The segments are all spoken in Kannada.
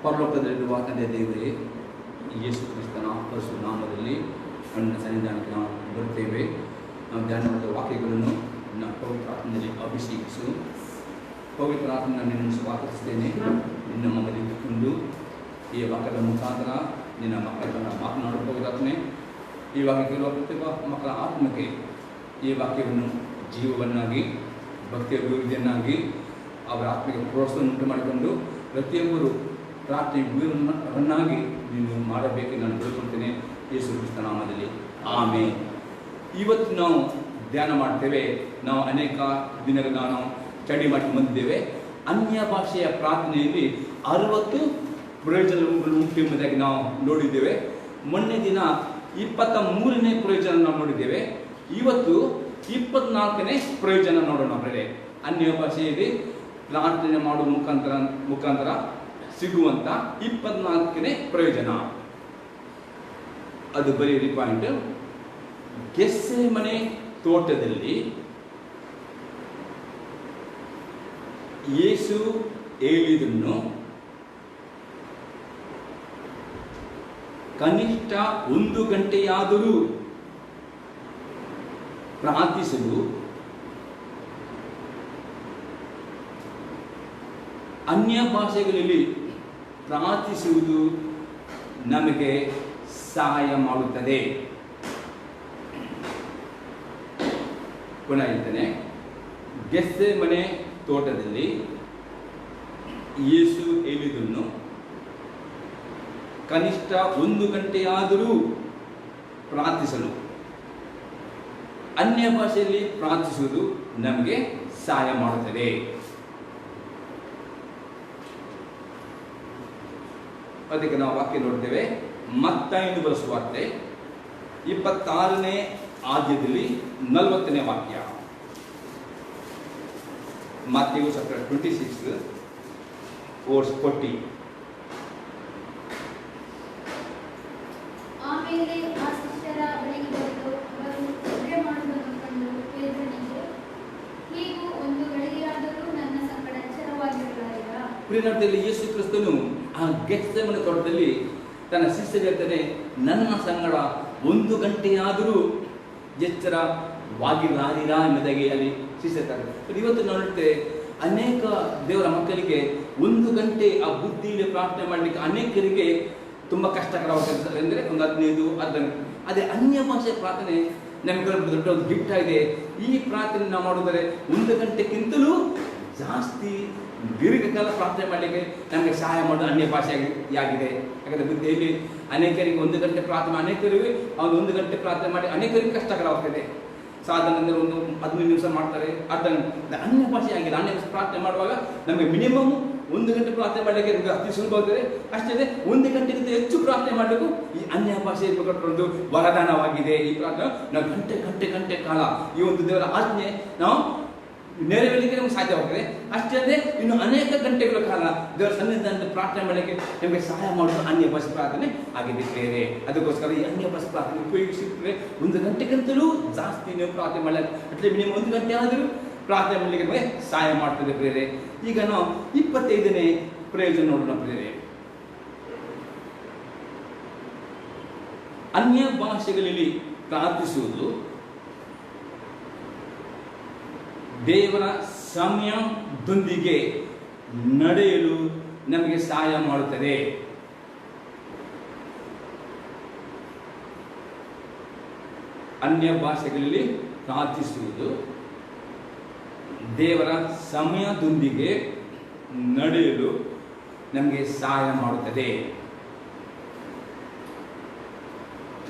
ಪರಲೋಕದಲ್ಲಿರುವ ತಂದೆ ದೇವರೇ, ಯೇಸು ಕ್ರಿಸ್ತನ ಪರಿಶುದ್ಧ ನಾಮದಲ್ಲಿ ನನ್ನ ಸನ್ನಿಧಾನಕ್ಕೆ ನಾವು ಬರುತ್ತೇವೆ. ನಾವು ಧ್ಯಾನ ಮಾಡಿದ ವಾಕ್ಯಗಳನ್ನು ನನ್ನ ಪವಿತ್ರ ಆತ್ಮದಲ್ಲಿ ಅಭಿಷೇಕಿಸು. ಪವಿತ್ರ ಆತ್ಮ ನಿನ್ನನ್ನು ಸ್ವಾಗತಿಸ್ತೇನೆ. ನಿನ್ನ ಮಗನಿದ್ದುಕೊಂಡು ಈ ವಾಕ್ಯದ ಮುಖಾಂತರ ನಿನ್ನ ಮಕ್ಕಳನ್ನು ಮಾತನಾಡುವ ಪವಿತ್ರಾತ್ಮೆ ಈ ವಾಕ್ಯ ಕೇಳುವ ಪ್ರತಿಯೊಬ್ಬ ಮಕ್ಕಳ ಆತ್ಮಕ್ಕೆ ಈ ವಾಕ್ಯವನ್ನು ಜೀವವನ್ನಾಗಿ ಭಕ್ತಿಯ ಅಭಿವೃದ್ಧಿಯನ್ನಾಗಿ ಅವರ ಆತ್ಮಕ್ಕೆ ಪ್ರೋತ್ಸಾಹ ಉಂಟು ಮಾಡಿಕೊಂಡು ಪ್ರತಿಯೊಬ್ಬರು ಪ್ರಾರ್ಥನೆ ವೀರನ್ನಾಗಿ ನೀನು ಮಾಡಬೇಕು ನಾನು ಬೇಡಿಕೊಳ್ತೇನೆ ಯೇಸು ಕ್ರಿಸ್ತ ನಾಮದಲ್ಲಿ, ಆಮೇನ್. ಇವತ್ತು ನಾವು ಧ್ಯಾನ ಮಾಡ್ತೇವೆ. ನಾವು ಅನೇಕ ದಿನಗಳ ನಾವು ಸ್ಟಡಿ ಮಾಡಿ ಬಂದಿದ್ದೇವೆ. ಅನ್ಯ ಭಾಷೆಯ ಪ್ರಾರ್ಥನೆಯಲ್ಲಿ 60 ಪ್ರಯೋಜನಗಳು ಉಂಟು ಎಂಬುದಾಗಿ ನಾವು ನೋಡಿದ್ದೇವೆ. ಮೊನ್ನೆ ದಿನ 23ನೇ ಪ್ರಯೋಜನ ನಾವು ನೋಡಿದ್ದೇವೆ. ಇವತ್ತು 24ನೇ ಪ್ರಯೋಜನ ನೋಡೋಣ. ಅವರೇ ಅನ್ಯ ಭಾಷೆಯಲ್ಲಿ ಪ್ರಾರ್ಥನೆ ಮಾಡುವ ಮುಖಾಂತರ ಸಿಗುವಂತ 24ನೇ ಪ್ರಯೋಜನ. ಅದು ಬರೀ ಪಾಯಿಂಟ್. ಗೆತ್ಸೆಮನೆ ತೋಟದಲ್ಲಿ ಯೇಸು ಹೇಳಿದನ್ನು ಕನಿಷ್ಠ 1 ಗಂಟೆಯಾದರೂ ಪ್ರಾರ್ಥಿಸಲು ಅನ್ಯ ಭಾಷೆಗಳಲ್ಲಿ ಪ್ರಾರ್ಥಿಸುವುದು ನಮಗೆ ಸಹಾಯ ಮಾಡುತ್ತದೆ. ಪುನಃ ಹೇಳ್ತೇನೆ. ಗೆತ್ಸೆಮನೆ ತೋಟದಲ್ಲಿ ಯೇಸು ಹೇಳಿದನ್ನು ಕನಿಷ್ಠ 1 ಗಂಟೆಯಾದರೂ ಪ್ರಾರ್ಥಿಸಲು ಅನ್ಯ ಭಾಷೆಯಲ್ಲಿ ಪ್ರಾರ್ಥಿಸುವುದು ನಮಗೆ ಸಹಾಯ ಮಾಡುತ್ತದೆ. ಅದಕ್ಕೆ ನಾವು ವಾಕ್ಯ ನೋಡ್ತೇವೆ. ಮತ್ತಾಯನು ಬರೆದ ಸುವಾರ್ತೆ 26ನೇ ಅಧ್ಯಾಯದಲ್ಲಿ 40ನೇ ವಾಕ್ಯ. Matthew chapter 26 verse 40. ಆಮೇಲೆ ಆ ಶಿಷ್ಯರ ಬಳಿಗೆ ಬಂದು ಅವರು ನಿದ್ರೆ ಮಾಡುವುದನ್ನು ಕಂಡು ಪೇತ್ರನಿಗೆ, ಹೀಗೂ 1 ಗಳಿಗೆಯಾದರೂ ನನ್ನ ಸಂಗಡ ಎಚ್ಚರವಾಗಿರಲಾರಿರಾ? ಪ್ರಿಯರಲ್ಲಿ ಯೇಸು ಕ್ರಿಸ್ತನು ಆ ಗೆತ್ಸೆಮನೆ ತೋಟದಲ್ಲಿ ತನ್ನ ಶಿಷ್ಯರಿಗೆ ನನ್ನ ಸಂಗಡ 1 ಗಂಟೆಯಾದರೂ ಎಚ್ಚರವಾಗಿರಲಾರಿರಾ ಎಂಬುದಾಗಿ ಅಲ್ಲಿ ಶಿಷ್ಯತಾರೆ. ಇವತ್ತು ನೋಡುತ್ತೇವೆ ಅನೇಕ ದೇವರ ಮಕ್ಕಳಿಗೆ 1 ಗಂಟೆ ಆ ಬುದ್ಧಿಯಲ್ಲಿ ಪ್ರಾರ್ಥನೆ ಮಾಡಲಿಕ್ಕೆ ಅನೇಕರಿಗೆ ತುಂಬ ಕಷ್ಟಕರವಾಗ್ತದೆ. ಅಂದರೆ ಒಂದು 15 ಅರ್ಧ. ಅದೇ ಅನ್ಯ ಭಾಷೆ ಪ್ರಾರ್ಥನೆ ನಮಗೆ ದೊಡ್ಡ ಒಂದು ಗಿಫ್ಟ್ ಆಗಿದೆ. ಈ ಪ್ರಾರ್ಥನೆ ನಾವು ಮಾಡಿದರೆ 1 ಗಂಟೆಗಿಂತಲೂ ಜಾಸ್ತಿ ದೀರ್ಘಕಾಲ ಪ್ರಾರ್ಥನೆ ಮಾಡಲಿಕ್ಕೆ ನಮಗೆ ಸಹಾಯ ಮಾಡೋದು ಅನ್ಯ ಭಾಷೆಯಾಗಿದೆ. ಯಾಕಂದರೆ ಬುದ್ಧಿಯಲ್ಲಿ ಅನೇಕರಿಗೆ 1 ಗಂಟೆ ಪ್ರಾರ್ಥನೆ, ಅನೇಕರಿಗೆ ಅವ್ರು 1 ಗಂಟೆ ಪ್ರಾರ್ಥನೆ ಮಾಡಿ ಅನೇಕರಿಗೆ ಕಷ್ಟಕರವಾಗ್ತದೆ. ಸಾಧಾರಣ ಅಂದರೆ ಒಂದು 15 ನಿಮಿಷ ಮಾಡ್ತಾರೆ, ಅರ್ಧ ಗಂಟೆ. ಅನ್ಯ ಭಾಷೆ ಆಗಿದೆ. ಅನ್ಯ ಭಾಷೆ ಪ್ರಾರ್ಥನೆ ಮಾಡುವಾಗ ನಮಗೆ ಮಿನಿಮಮ್ 1 ಗಂಟೆ ಪ್ರಾರ್ಥನೆ ಮಾಡಲಿಕ್ಕೆ ನಮಗೆ ಅತಿ ಸುಲಭ ಆಗ್ತದೆ. ಅಷ್ಟೇ 1 ಗಂಟೆಗಿಂತ ಹೆಚ್ಚು ಪ್ರಾರ್ಥನೆ ಮಾಡಲಿಕ್ಕೂ ಈ ಅನ್ಯ ಭಾಷೆ ಒಂದು ವರದಾನವಾಗಿದೆ. ಈ ಪ್ರಾರ್ಥನೆ ನಾವು ಗಂಟೆ ಕಾಲ ಈ ಒಂದು ದೇವರ ಆಜ್ಞೆ ನಾವು ನೆರವೇರಲಿಕ್ಕೆ ನಮಗೆ ಸಾಧ್ಯವಾಗ್ತದೆ. ಅಷ್ಟೇ ಅಲ್ಲದೆ ಇನ್ನು ಅನೇಕ ಗಂಟೆಗಳ ಕಾಲ ದೇವರ ಸನ್ನಿಧಾನದಲ್ಲಿ ಪ್ರಾರ್ಥನೆ ಮಾಡಲಿಕ್ಕೆ ನಮಗೆ ಸಹಾಯ ಮಾಡೋದು ಅನ್ಯ ಭಾಷೆ ಪ್ರಾರ್ಥನೆ ಆಗಿದೆ ಬೇರೆ. ಅದಕ್ಕೋಸ್ಕರ ಈ ಅನ್ಯ ಭಾಷೆ ಪ್ರಾರ್ಥನೆ ಉಪಯೋಗಿಸುತ್ತೇವೆ. 1 ಗಂಟೆಗಿಂತಲೂ ಜಾಸ್ತಿ ನೀವು ಪ್ರಾರ್ಥನೆ ಮಾಡಲಿಕ್ಕೆ ಅಟ್ಲೀಸ್ಟ್ ಮಿನಿಮಮ್ 1 ಗಂಟೆ ಆದರೂ ಪ್ರಾರ್ಥನೆ ಮಾಡಲಿಕ್ಕೆ ನಮಗೆ ಸಹಾಯ ಮಾಡ್ತದೆ ಪ್ರಿಯರೇ. ಈಗ ನಾವು 25ನೇ ಪ್ರಯೋಜನ ನೋಡೋಣ ಪ್ರಿಯರೇ. ಅನ್ಯ ಭಾಷೆಗಳಲ್ಲಿ ಪ್ರಾರ್ಥಿಸುವುದು ದೇವರ ಸಮಯದೊಂದಿಗೆ ನಡೆಯಲು ನಮಗೆ ಸಹಾಯ ಮಾಡುತ್ತದೆ. ಅನ್ಯ ಭಾಷೆಗಳಲ್ಲಿ ಪ್ರಾರ್ಥಿಸುವುದು ದೇವರ ಸಮಯದೊಂದಿಗೆ ನಡೆಯಲು ನಮಗೆ ಸಹಾಯ ಮಾಡುತ್ತದೆ.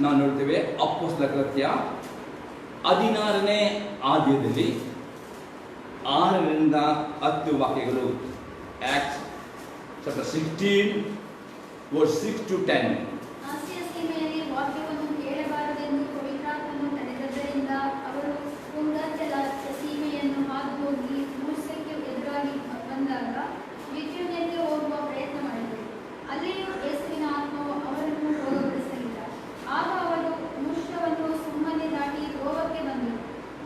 ನಾವು ನೋಡ್ತೇವೆ ಅಪೊಸ್ತಲರ ಕೃತ್ಯ 16ನೇ ಅಧ್ಯಾಯದಲ್ಲಿ 6ರಿಂದ 10 ವಾಕ್ಯಗಳು. Acts chapter 16 verse 6 to 10. ಆಸಿಯ ಸೀಮೆಯಲ್ಲಿ ವಾಕ್ಯವನ್ನು ಕೇಳಬಾರದೆಂದು ಪವಿತ್ರಾತ್ಮನು ತಡೆದದ್ದರಿಂದ ಅವರು ಪುಂಗಚಲ ಸೀಮೆಯನ್ನು ಹಾದು ಹೋಗಿ ಮೂರ್ಸಕ್ಕೆ ಎದುರಾಗಿ ಬಂದಾಗ ಬಿಥ್ಯೂನ್ಯಕ್ಕೆ ಹೋಗುವ ಪ್ರಯತ್ನ ಮಾಡಿದರು. ಅಲ್ಲಿಯೂ ಯೇಸುವಿನ ಆತ್ಮವು ಅವರನ್ನು ಹೋಗಗೊಳಿಸಲಿಲ್ಲ. ಆಗ ಅವರು ಮೂರ್ಷವನ್ನು ಸುಮ್ಮನೆ ದಾಟಿ ಗೋವಕ್ಕೆ ಬಂದರು.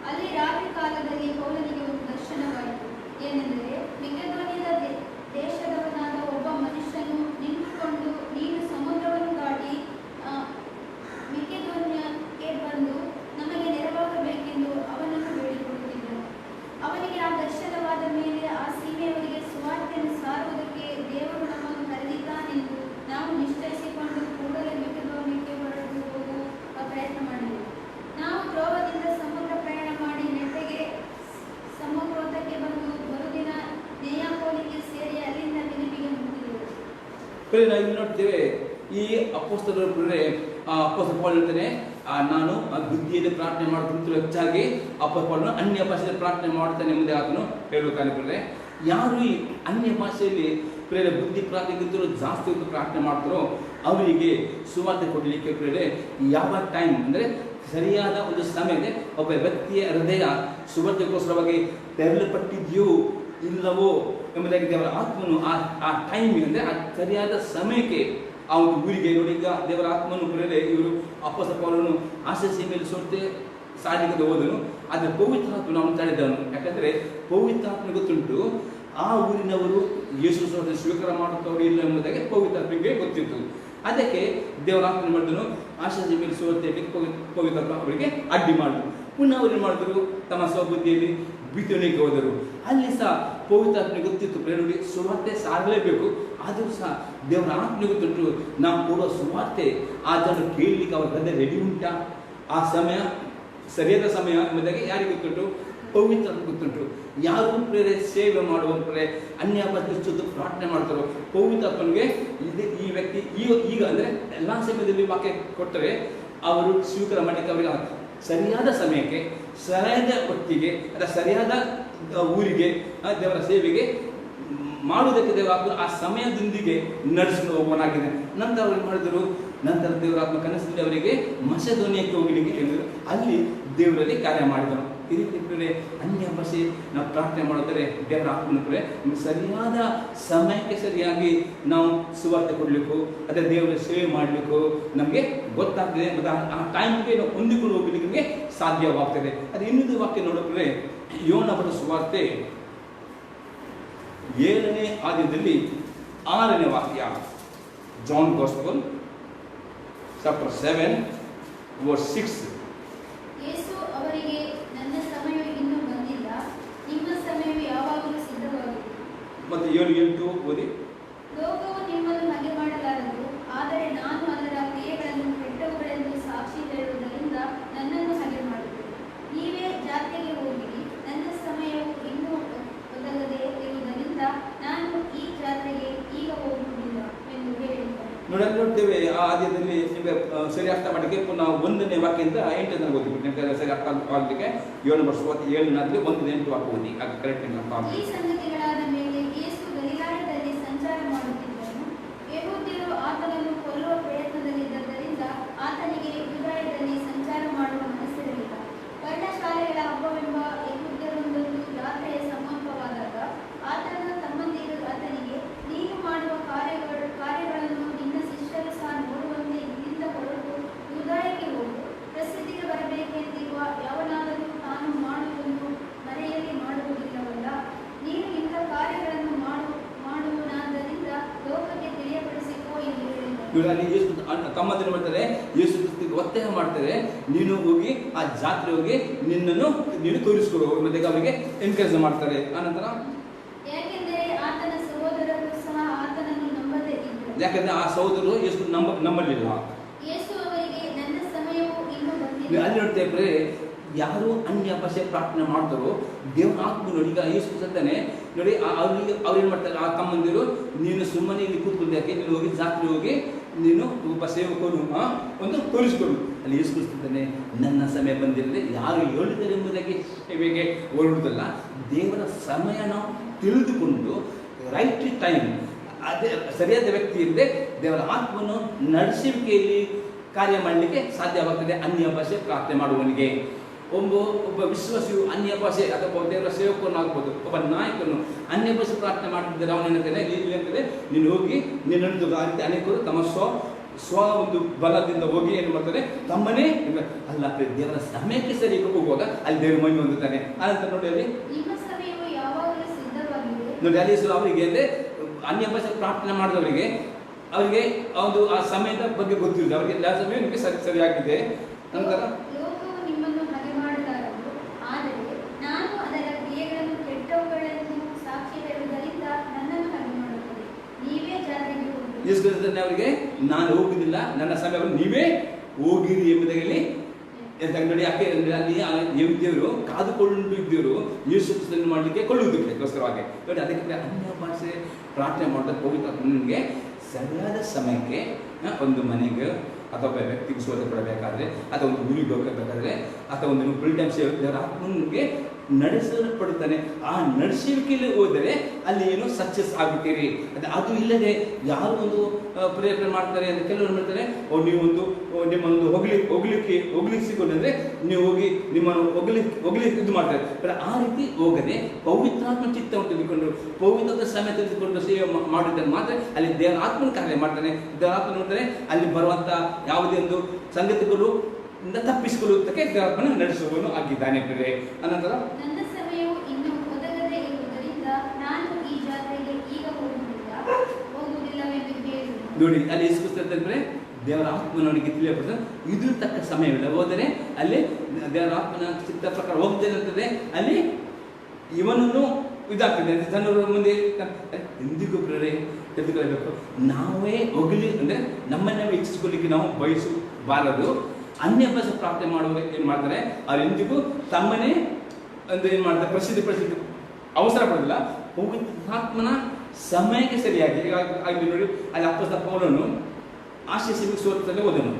ಅಲ್ಲಿ ರಾತ್ರಿ ಕಾಲದಲ್ಲಿ ಪೌಲನಿಗೆ ಒಂದು ದರ್ಶನವಾಯಿತು. ಏನೆಂದರೆ, ಮೆಕೆದೋನ್ಯದ ದೇಶದವನಾದ ಒಬ್ಬ ಮನುಷ್ಯನು ನಿನ್ನ ನಾವು ಇಲ್ಲಿ ನೋಡ್ತೇವೆ ಈ ಅಪೊಸ್ತಲರ ಅಪೊಸ್ತಲ ಪೌಲ್ ಹೇಳ್ತಾನೆ, ನಾನು ಬುದ್ಧಿಯಲ್ಲಿ ಪ್ರಾರ್ಥನೆ ಮಾಡೋದಕ್ಕಿಂತ ಹೆಚ್ಚಾಗಿ ಅಪೊಸ್ತಲ ಪೌಲನು ಅನ್ಯ ಭಾಷೆಯಲ್ಲಿ ಪ್ರಾರ್ಥನೆ ಮಾಡ್ತಾನೆ ಎಂಬುದೇ ಆತನು ಹೇಳುತ್ತಾನೆ. ಯಾರು ಈ ಅನ್ಯ ಭಾಷೆಯಲ್ಲಿ ಬುದ್ಧಿ ಪ್ರಾರ್ಥನೆಗಿಂತಲೂ ಜಾಸ್ತಿ ಹೊತ್ತು ಪ್ರಾರ್ಥನೆ ಮಾಡ್ತಾರೋ ಅವರಿಗೆ ಸುವಾರ್ತೆ ಕೊಡಲಿಕ್ಕೆ ಯಾವ ಟೈಮ್ ಅಂದರೆ ಸರಿಯಾದ ಒಂದು ಸಮಯ, ಒಬ್ಬ ವ್ಯಕ್ತಿಯ ಹೃದಯ ಸುವಾರ್ತೆಗೋಸ್ಕರವಾಗಿ ತೆರಳಲ್ಪಟ್ಟಿದೆಯೋ ಇಲ್ಲವೋ ಎಂಬುದಾಗಿ ದೇವರ ಆತ್ಮನು ಆ ಟೈಮಿಗೆ ಅಂದರೆ ಆ ಸರಿಯಾದ ಸಮಯಕ್ಕೆ ಆ ಒಂದು ಊರಿಗೆ ನೋಡಿ. ಈಗ ದೇವರ ಆತ್ಮನು ಇವರು ಅಪೊಸ್ತಲ ಪೌಲನು ಆಸೆ ಮೇಲೆ ಸಾಲಿಗೆ ಹೋದನು, ಆದರೆ ಪವಿತ್ರಾತ್ಮನು ಅವನು ತಡೆದವನು. ಯಾಕಂದರೆ ಪವಿತ್ರಾತ್ಮ ಗೊತ್ತುಂಟು ಆ ಊರಿನವರು ಯೇಸು ಸ್ವೀಕಾರ ಮಾಡುತ್ತವರು ಇಲ್ಲ ಎಂಬುದಾಗಿ ಪವಿತ್ರಾತ್ಮನಿಗೆ ಗೊತ್ತಿತ್ತು. ಅದಕ್ಕೆ ದೇವರಾತ್ಮನ ಮಾಡಿದನು ಆಶಾಸಿ ಮೇಲೆ ಸೋರ್ತೆಯಲ್ಲಿ ಪವಿತ್ರಾತ್ಮ ಅವರಿಗೆ ಅಡ್ಡಿ ಮಾಡಿದ್ರು. ಪುನಃ ಅವರು ಮಾಡಿದ್ರು, ತಮ್ಮ ಸ್ವಬುದ್ಧಿಯಲ್ಲಿ ಬಿತ್ತನೆಗೆ ಹೋದರು. ಅಲ್ಲಿ ಸಹ ಪವಿತ್ರಾತ್ಮನಿಗೆ ಗೊತ್ತಿತ್ತು ಪ್ರೇರಣೆ ಸುವಾರ್ತೆ ಸಾಗಲೇಬೇಕು. ಆದರೂ ಸಹ ದೇವರ ಆತ್ಮನಿಗೆ ಗೊತ್ತುಂಟು ನಾವು ಕೊಡುವ ಸುವಾರ್ತೆ ಆ ಜನರು ಕೇಳಲಿಕ್ಕೆ ಅವ್ರ ಹೃದಯ ರೆಡಿ ಉಂಟಾ, ಆ ಸಮಯ ಸರಿಯಾದ ಸಮಯ ಎಂಬುದಾಗಿ ಯಾರಿಗೆ ಗೊತ್ತುಂಟು? ಪವಿತ್ರಾತ್ಮ ಗೊತ್ತುಂಟು. ಯಾರು ಸೇವೆ ಮಾಡುವ ಅನ್ಯ ಭಾಷೆ ಪ್ರಾರ್ಥನೆ ಮಾಡ್ತಾರೋ ಪವಿತ್ರಾತ್ಮನಿಗೆ ಈ ವ್ಯಕ್ತಿ ಈಗ ಅಂದರೆ ಎಲ್ಲ ಸಮಯದಲ್ಲಿ ವಾಕ್ಯ ಕೊಟ್ಟರೆ ಅವರು ಸ್ವೀಕಾರ ಮಾಡಲಿಕ್ಕೆ ಅವರಿಗೆ ಸರಿಯಾದ ಸಮಯಕ್ಕೆ ಸರಿಯಾದ ಹೊತ್ತಿಗೆ ಅಥವಾ ಸರಿಯಾದ ಊರಿಗೆ ದೇವರ ಸೇವೆಗೆ ಮಾಡುವುದಕ್ಕೆ ದೇವರಾತ್ಮ ಆ ಸಮಯದೊಂದಿಗೆ ನಡೆಸಿಕೊಂಡು ಹೋಗುವನಾಗಿದೆ. ನಂತರ ಅವರು ಏನು ಮಾಡಿದರು? ನಂತರ ದೇವರಾತ್ಮ ಕನಸಿನಲ್ಲಿ ಅವರಿಗೆ ಮಸೆದೋನಿಯಕ್ಕೆ ಹೋಗಲಿಕ್ಕೆ ಹೇಳಿದರು. ಅಲ್ಲಿ ದೇವರಲ್ಲಿ ಕಾರ್ಯ ಮಾಡಿದನು. ಈ ರೀತಿ ಅನ್ಯ ಭಾಷೆ ನಾವು ಪ್ರಾರ್ಥನೆ ಮಾಡಿದರೆ ದೇವರ ಆತ್ಮನ ಸರಿಯಾದ ಸಮಯಕ್ಕೆ ಸರಿಯಾಗಿ ನಾವು ಸುವಾರ್ತೆ ಕೊಡಲಿಕ್ಕೂ ಅದೇ ದೇವರ ಸೇವೆ ಮಾಡಲಿಕ್ಕೂ ನಮಗೆ ಗೊತ್ತಾಗ್ತದೆ. ಮತ್ತು ಆ ಟೈಮ್ಗೆ ನಾವು ಹೊಂದಿಕೊಂಡು ಹೋಗ್ಲಿಕ್ಕೆ ನಮಗೆ ಸಾಧ್ಯವಾಗ್ತದೆ. ಅದು ಇನ್ನೊಂದು ವಾಕ್ಯ ನೋಡಿದ್ರೆ ಯೋನ ಬರೆದ ಸುವಾರ್ತೆ 7ನೇ ಅಧ್ಯಾಯದಲ್ಲಿ 6ನೇ ವಾಕ್ಯ. John gospel chapter 7 verse 6. ಯೇಸು ಅವರಿಗೆ, ನನ್ನ ಸಮಯವು ಇನ್ನೂ ಬಂದಿಲ್ಲ, ನಿಮ್ಮ ಸಮಯವು ಯಾವಾಗಲೂ ಸಿದ್ಧವಾಗಿದೆ. ಮತ್ತೆ 7:8 ಓದಿ. ಲೋಕವು ನಿಮ್ಮನ್ನು ಹಾಗೆ ಮಾಡಲಾರದು, ಆದರೆ ನಾನು ಅದರ ಕ್ರಿಯೆಗಳನ್ನು ಕೆಟ್ಟವುಗಳೆಂದು ಸಾಕ್ಷಿ ಹೇಳುವುದರಿಂದ ನನ್ನನ್ನು ಹಾಗೆ ಮಾಡುತ್ತದೆ. ನೀವೇ ಜಾತ್ರೆಗೆ ಹೋಗಿರಿ, ನನ್ನ ಸಮಯವು ಇನ್ನೂ ಒದಗದೆ ಇರುವುದರಿಂದ ನಾನು ಈ ಜಾತ್ರೆಗೆ ಈಗ ಹೋಗುವುದಿಲ್ಲ ಎಂದು ಹೇಳಿದ್ದಾರೆ. ನೋಡ್ತೇವೆ ಆ ಆದ್ಯದಲ್ಲಿ ನಿಮಗೆ ಸರಿ ಅರ್ಥ ಮಾಡಲಿಕ್ಕೆ ಪುನಃ 1ನೇ ವಾಕ್ಯದಿಂದ 8ನೇ ಓದಿ. ಸರಿ ಅರ್ಥ ಆಗಲಿಕ್ಕೆ 7 ವರ್ಷ 7ನೇ 1-8 ವಾಕ್ಯ ಓದಿ. ಅದು ಕರೆಕ್ಟ್ ಅರ್ಥ. ಈ ಸಂಗತಿಗಳಾದ ಮೇಲೆ ಯೇಸು ಗಲಿಲಾಯದಲ್ಲಿ ಸಂಚಾರ ಮಾಡುತ್ತಿದ್ದನು. ಯೆಹೂದ್ಯರು ಆತನನ್ನು ಕೊಲ್ಲುವ ಪ್ರಯತ್ನದಲ್ಲಿದ್ದರಿಂದ ಆತನಿಗೆ ಯೂದಾಯದಲ್ಲಿ ಸಂಚಾರ ಮಾಡುವ ಮನಸ್ಸಿರಲಿಲ್ಲ. ಪರ್ಣಶಾಲೆಗಳ ಹಬ್ಬವೆಂಬ ಯೆಹೂದ್ಯರೊಂದೊಂದು ಜಾತ್ರೆಯ ಸಮೀಪವಾದಾಗ ಆತನ ತಮ್ಮಂದಿರು ಆತನಿಗೆ, ನೀನು ಮಾಡುವ ಕಾರ್ಯಗಳನ್ನು ನಿನ್ನ ಶಿಷ್ಯರು ಸಹ ನೋಡುವಂತೆ ಇಲ್ಲಿಂದ ಹೊರಟು ಯೂದಾಯಕ್ಕೆ ಹೋಗು. ಪ್ರಸಿದ್ಧಿಗೆ ಬರಬೇಕೆಂದಿರುವ ಯಾವನಾದರೂ ತಾನು ಮಾಡುವುದನ್ನು ಮನೆಯಲ್ಲಿ ಮಾಡುವುದಿಲ್ಲವಲ್ಲ. ನೀನು ಇಂಥ ಕಾರ್ಯಗಳನ್ನು ಮಾಡುವನಾದ್ದರಿಂದ ಲೋಕಕ್ಕೆ ತಿಳಿಯಪಡಿಸಿಕೋ ಎಂದು ಹೇಳಿದರು. ಅಲ್ಲಿ ಯೇಸು ತಮ್ಮಂದಿರು ಮಾಡ್ತಾರೆ, ಯೇಸು ಕ್ರಿಸ್ತನಿಗೆ ಒತ್ತಾಯ ಮಾಡ್ತಾರೆ, ನೀನು ಹೋಗಿ ಆ ಜಾತ್ರೆ ಹೋಗಿ ನೀನು ತೋರಿಸ್ಕೊಡು ಮತ್ತೆ ಅವರಿಗೆ ಎನ್ಕರೇಜ್ ಮಾಡ್ತಾರೆ. ಆನಂತರ ಯಾಕೆಂದರೆ ಆತನ ಸಹೋದರರು ಸಹ ಆತನನ್ನು ನಂಬದೇ ಇದ್ದರು. ಯಾಕಂದ್ರೆ ಆ ಸಹೋದರರು ಯೇಸು ನಂಬಲಿಲ್ಲ. ಯೇಸು ಅವರಿಗೆ, ನನ್ನ ಸಮಯವು ಇನ್ನೂ ಬಂದಿಲ್ಲ. ಅಲ್ಲಿ ನೋಡ್ತೇವೆ ಯಾರು ಅನ್ಯ ಭಾಷೆ ಪ್ರಾರ್ಥನೆ ಮಾಡ್ತಾರೋ ದೇವರ ಆತ್ಮ ನೋಡಿ. ಈಗ ಯೇಸು ಸತ್ತಾನೆ ನೋಡಿ, ಅವ್ರು ಏನು ಮಾಡ್ತಾರೆ? ಆ ತಮ್ಮಂದಿರು, ನೀನು ಸುಮ್ಮನೆ ಇಲ್ಲಿ ಕೂತ್ಕೊಂಡ್ಯಾಕೆ, ನೀನು ಹೋಗಿ ಜಾತ್ರೆ ಹೋಗಿ ನೀನು ಒಬ್ಬ ಸೇವಕರು ಒಂದು ತೋರಿಸ್ಕೊಡು. ಅಲ್ಲಿ ಯೇಸು ಕ್ರಿಸ್ತನೇ, ನನ್ನ ಸಮಯ ಬಂದಿರದೆ ಯಾರು ಹೇಳಿದ್ದಾರೆ ಎಂಬುದಾಗಿ ಸೇವೆಗೆ ಹೊರಡುವುದಲ್ಲ. ದೇವರ ಸಮಯ ನಾವು ತಿಳಿದುಕೊಂಡು ರೈಟ್ ಟೈಮ್ ಅದೇ ಸರಿಯಾದ ವ್ಯಕ್ತಿ ಇಲ್ಲದೆ ದೇವರ ಆತ್ಮವನ್ನು ನಡೆಸುವಿಕೆಯಲ್ಲಿ ಕಾರ್ಯ ಮಾಡಲಿಕ್ಕೆ ಸಾಧ್ಯವಾಗ್ತದೆ. ಅನ್ಯ ಭಾಷೆ ಪ್ರಾರ್ಥನೆ ಮಾಡುವವನಿಗೆ ಒಬ್ಬ ವಿಶ್ವಾಸಿಯು ಅನ್ಯ ಭಾಷೆ ಅಥವಾ ದೇವರ ಸೇವಕನು ಆಗ್ಬೋದು, ಒಬ್ಬ ನಾಯಕನು ಅನ್ಯ ಭಾಷೆ ಪ್ರಾರ್ಥನೆ ಮಾಡ್ತಿದ್ದಾರೆ. ಅವನೇನಂತಾನೆ, ಇಲ್ಲಂತಂದರೆ ನೀನು ಹೋಗಿ ನಿನ್ನೊಂದು ಅನೇಕರು ತಮ್ಮ ಸ್ವ ಒಂದು ಬಲದಿಂದ ಹೋಗಿ ಏನು ಮಾಡ್ತಾರೆ, ತಮ್ಮನೇ ಅಲ್ಲ ದೇವರ ಸಮಯಕ್ಕೆ ಸರಿ ಹೋಗುವಾಗ ಅಲ್ಲಿ ದೇವರು ಮಣ್ಣು ಹೊಂದುತ್ತಾನೆ. ಅನಂತರ ನೋಡಿ ಅಲ್ಲಿ ನೋಡಿ ಅಲ್ಲಿ ಅವರಿಗೆ ಅಂದರೆ ಅನ್ಯ ಭಾಷೆ ಪ್ರಾರ್ಥನೆ ಮಾಡಿದವರಿಗೆ ಅವರಿಗೆ ಒಂದು ಆ ಸಮಯದ ಬಗ್ಗೆ ಗೊತ್ತಿಲ್ಲ. ಅವರಿಗೆ ಎಲ್ಲ ಸಮಯ ನಿಮಗೆ ಸರಿಯಾಗಿದೆ. ನಂತರ ಲೋಕವು ನಿಮ್ಮನ್ನು ಹಾಗೆ ಮಾಡಲಾರದು, ಆದರೆ ನಾನು ಅದರ ಕ್ರಿಯೆಗಳನ್ನು ಕೆಟ್ಟವುಗಳೆಂದು ಸಾಕ್ಷಿ ಹೇಳುವುದರಿಂದ ನನ್ನನ್ನು ಹಾಗೆ ಮಾಡುತ್ತದೆ. ನೀವೇ ಜಾತ್ರೆಗೆ ಹೋಗಿ. ಯೇಸು ಕ್ರಿಸ್ತನೇ ಅವರಿಗೆ, ನಾನು ಹೋಗುವುದಿಲ್ಲ, ನನ್ನ ಸಮಯವನ್ನು ನೀವೇ ಹೋಗಿರಿ ಎಂಬುದಾಗಿ ನೋಡಿ. ಯಾಕೆ ಅಂದರೆ ಅಲ್ಲಿ ದೇವರು ಕಾದುಕೊಂಡು ಇದ್ದೇವರು ಯೇಸು ಕ್ರಿಸ್ತನನ್ನು ಮಾಡಲಿಕ್ಕೆ ಕೊಳ್ಳುವುದಕ್ಕೋಸ್ಕರವಾಗಿ ನೋಡಿ. ಅದಕ್ಕೆ ಅನ್ಯ ಭಾಷೆ ಪ್ರಾರ್ಥನೆ ಮಾಡಿದ ಪವಿತ್ರ ನಿಮಗೆ ಸರಿಯಾದ ಸಮಯಕ್ಕೆ ಒಂದು ಮನೆಗೆ ಅಥವಾ ವ್ಯಕ್ತಿಗೆ ಸುವಾರ್ತೆ ಕೊಡಬೇಕಾದ್ರೆ ಅಥವಾ ಒಂದು ಊರಿಗೆ ಹೋಗಬೇಕಾದ್ರೆ ಅಥವಾ ಒಂದು ಫುಲ್ ಟೈಮ್ ಸೇವೆ ದೇವರ ಆತ್ಮನಿಗೆ ನಡೆಸಲ್ಪಡುತ್ತಾನೆ. ಆ ನಡೆಸುವಿಕೆಯಲ್ಲಿ ಹೋದರೆ ಅಲ್ಲಿ ಏನು ಸಕ್ಸಸ್ ಆಗುತ್ತೀರಿ. ಅದು ಇಲ್ಲದೆ ಯಾರು ಒಂದು ಪ್ರೇರಣೆ ಮಾಡ್ತಾರೆ ಅಂತ ಕೆಲವರು ಮಾಡ್ತಾರೆ, ನೀವೊಂದು ನಿಮ್ಮೊಂದು ಹೋಗ್ಲಿಕ್ಕೆ ಸಿಕ್ಕೊಂಡ್ರೆ ನೀವು ಹೋಗಿ ನಿಮ್ಮನ್ನು ಹೋಗ್ಲಿಕ್ಕೆ ಇದು ಮಾಡ್ತಾರೆ. ಆ ರೀತಿ ಹೋಗದೆ ಪವಿತ್ರಾತ್ಮ ಚಿತ್ತವನ್ನು ತೆಗೆದುಕೊಂಡು ಪವಿತ್ರ ಸಮಯ ತೆಗೆದುಕೊಂಡು ಸೇವೆ ಮಾಡಿದ್ರೆ ಮಾತ್ರ ಅಲ್ಲಿ ದೇವರ ಆತ್ಮನ ಕಾರ್ಯ ಮಾಡ್ತಾನೆ. ದೇವರ ಆತ್ಮ ನೋಡ್ತಾರೆ ಅಲ್ಲಿ ಬರುವಂತ ಯಾವುದೇ ಒಂದು ಸಂಗತಿಗಳು ತಪ್ಪಿಸಿಕೊಳ್ಳುವುದಕ್ಕೆ ದೇವರನ್ನು ನಡೆಸುವವನು ಆಗಿದ್ದಾನೆ. ಅನಂತರ ನನ್ನ ಸಮಯವು ಇನ್ನು ಒದಗದೇ ಇರುವುದರಿಂದ ನಾನು ಈ ಜಾತ್ರೆಗೆ ಈಗ ಹೋಗುವುದಿಲ್ಲವೆಂದು ಹೇಳಿದನು. ನೋಡಿ ಅಲ್ಲಿ ಇಸ್ಕೊಳ್ತಾರೆ ದೇವರ ಆತ್ಮನವನಿಗೆ ತಿಳಿಯಪಡಿಸ ಇದು ತಕ್ಕ ಸಮಯವಿಲ್ಲ. ಹೋದರೆ ಅಲ್ಲಿ ದೇವರ ಆತ್ಮನ ಚಿತ್ತ ಪ್ರಕಾರ ಹೋಗ್ತೇನೆ ಅಲ್ಲಿ ಇವನನ್ನು ಇದಾಗ್ತದೆ ಅಂತ ಜನರ ಮುಂದೆ ಎಂದಿಗೂ ತೆಗೆದುಕೊಳ್ಳಬೇಕು. ನಾವೇ ಹೋಗಲಿ ಅಂದರೆ ನಮ್ಮನ್ನೇ ಹೆಚ್ಚಿಸಿಕೊಳ್ಳಿಕ್ಕೆ ನಾವು ಬಯಸಬಾರದು. ಅನ್ಯ ಭಾಷೆ ಪ್ರಾರ್ಥನೆ ಮಾಡುವಾಗ ಏನು ಮಾಡ್ತಾರೆ, ಅವ್ರು ಎಂದಿಗೂ ತಮ್ಮನೇ ಅಂದರೆ ಏನು ಮಾಡ್ತಾರೆ, ಪ್ರಸಿದ್ಧಿ ಅವಸರ ಪಡೋದಿಲ್ಲ. ಪವಿತ್ರಾತ್ಮನ ಸಮಯಕ್ಕೆ ಸರಿಯಾಗಿ ಆಗಿ ನೋಡಿ ಅಲ್ಲಿ ಅಪ್ಪಸ್ತ ಪೌಲನು ಆಶೀಸಿಗೆ ಸೋತಲ್ಲೇ ಹೋದನು.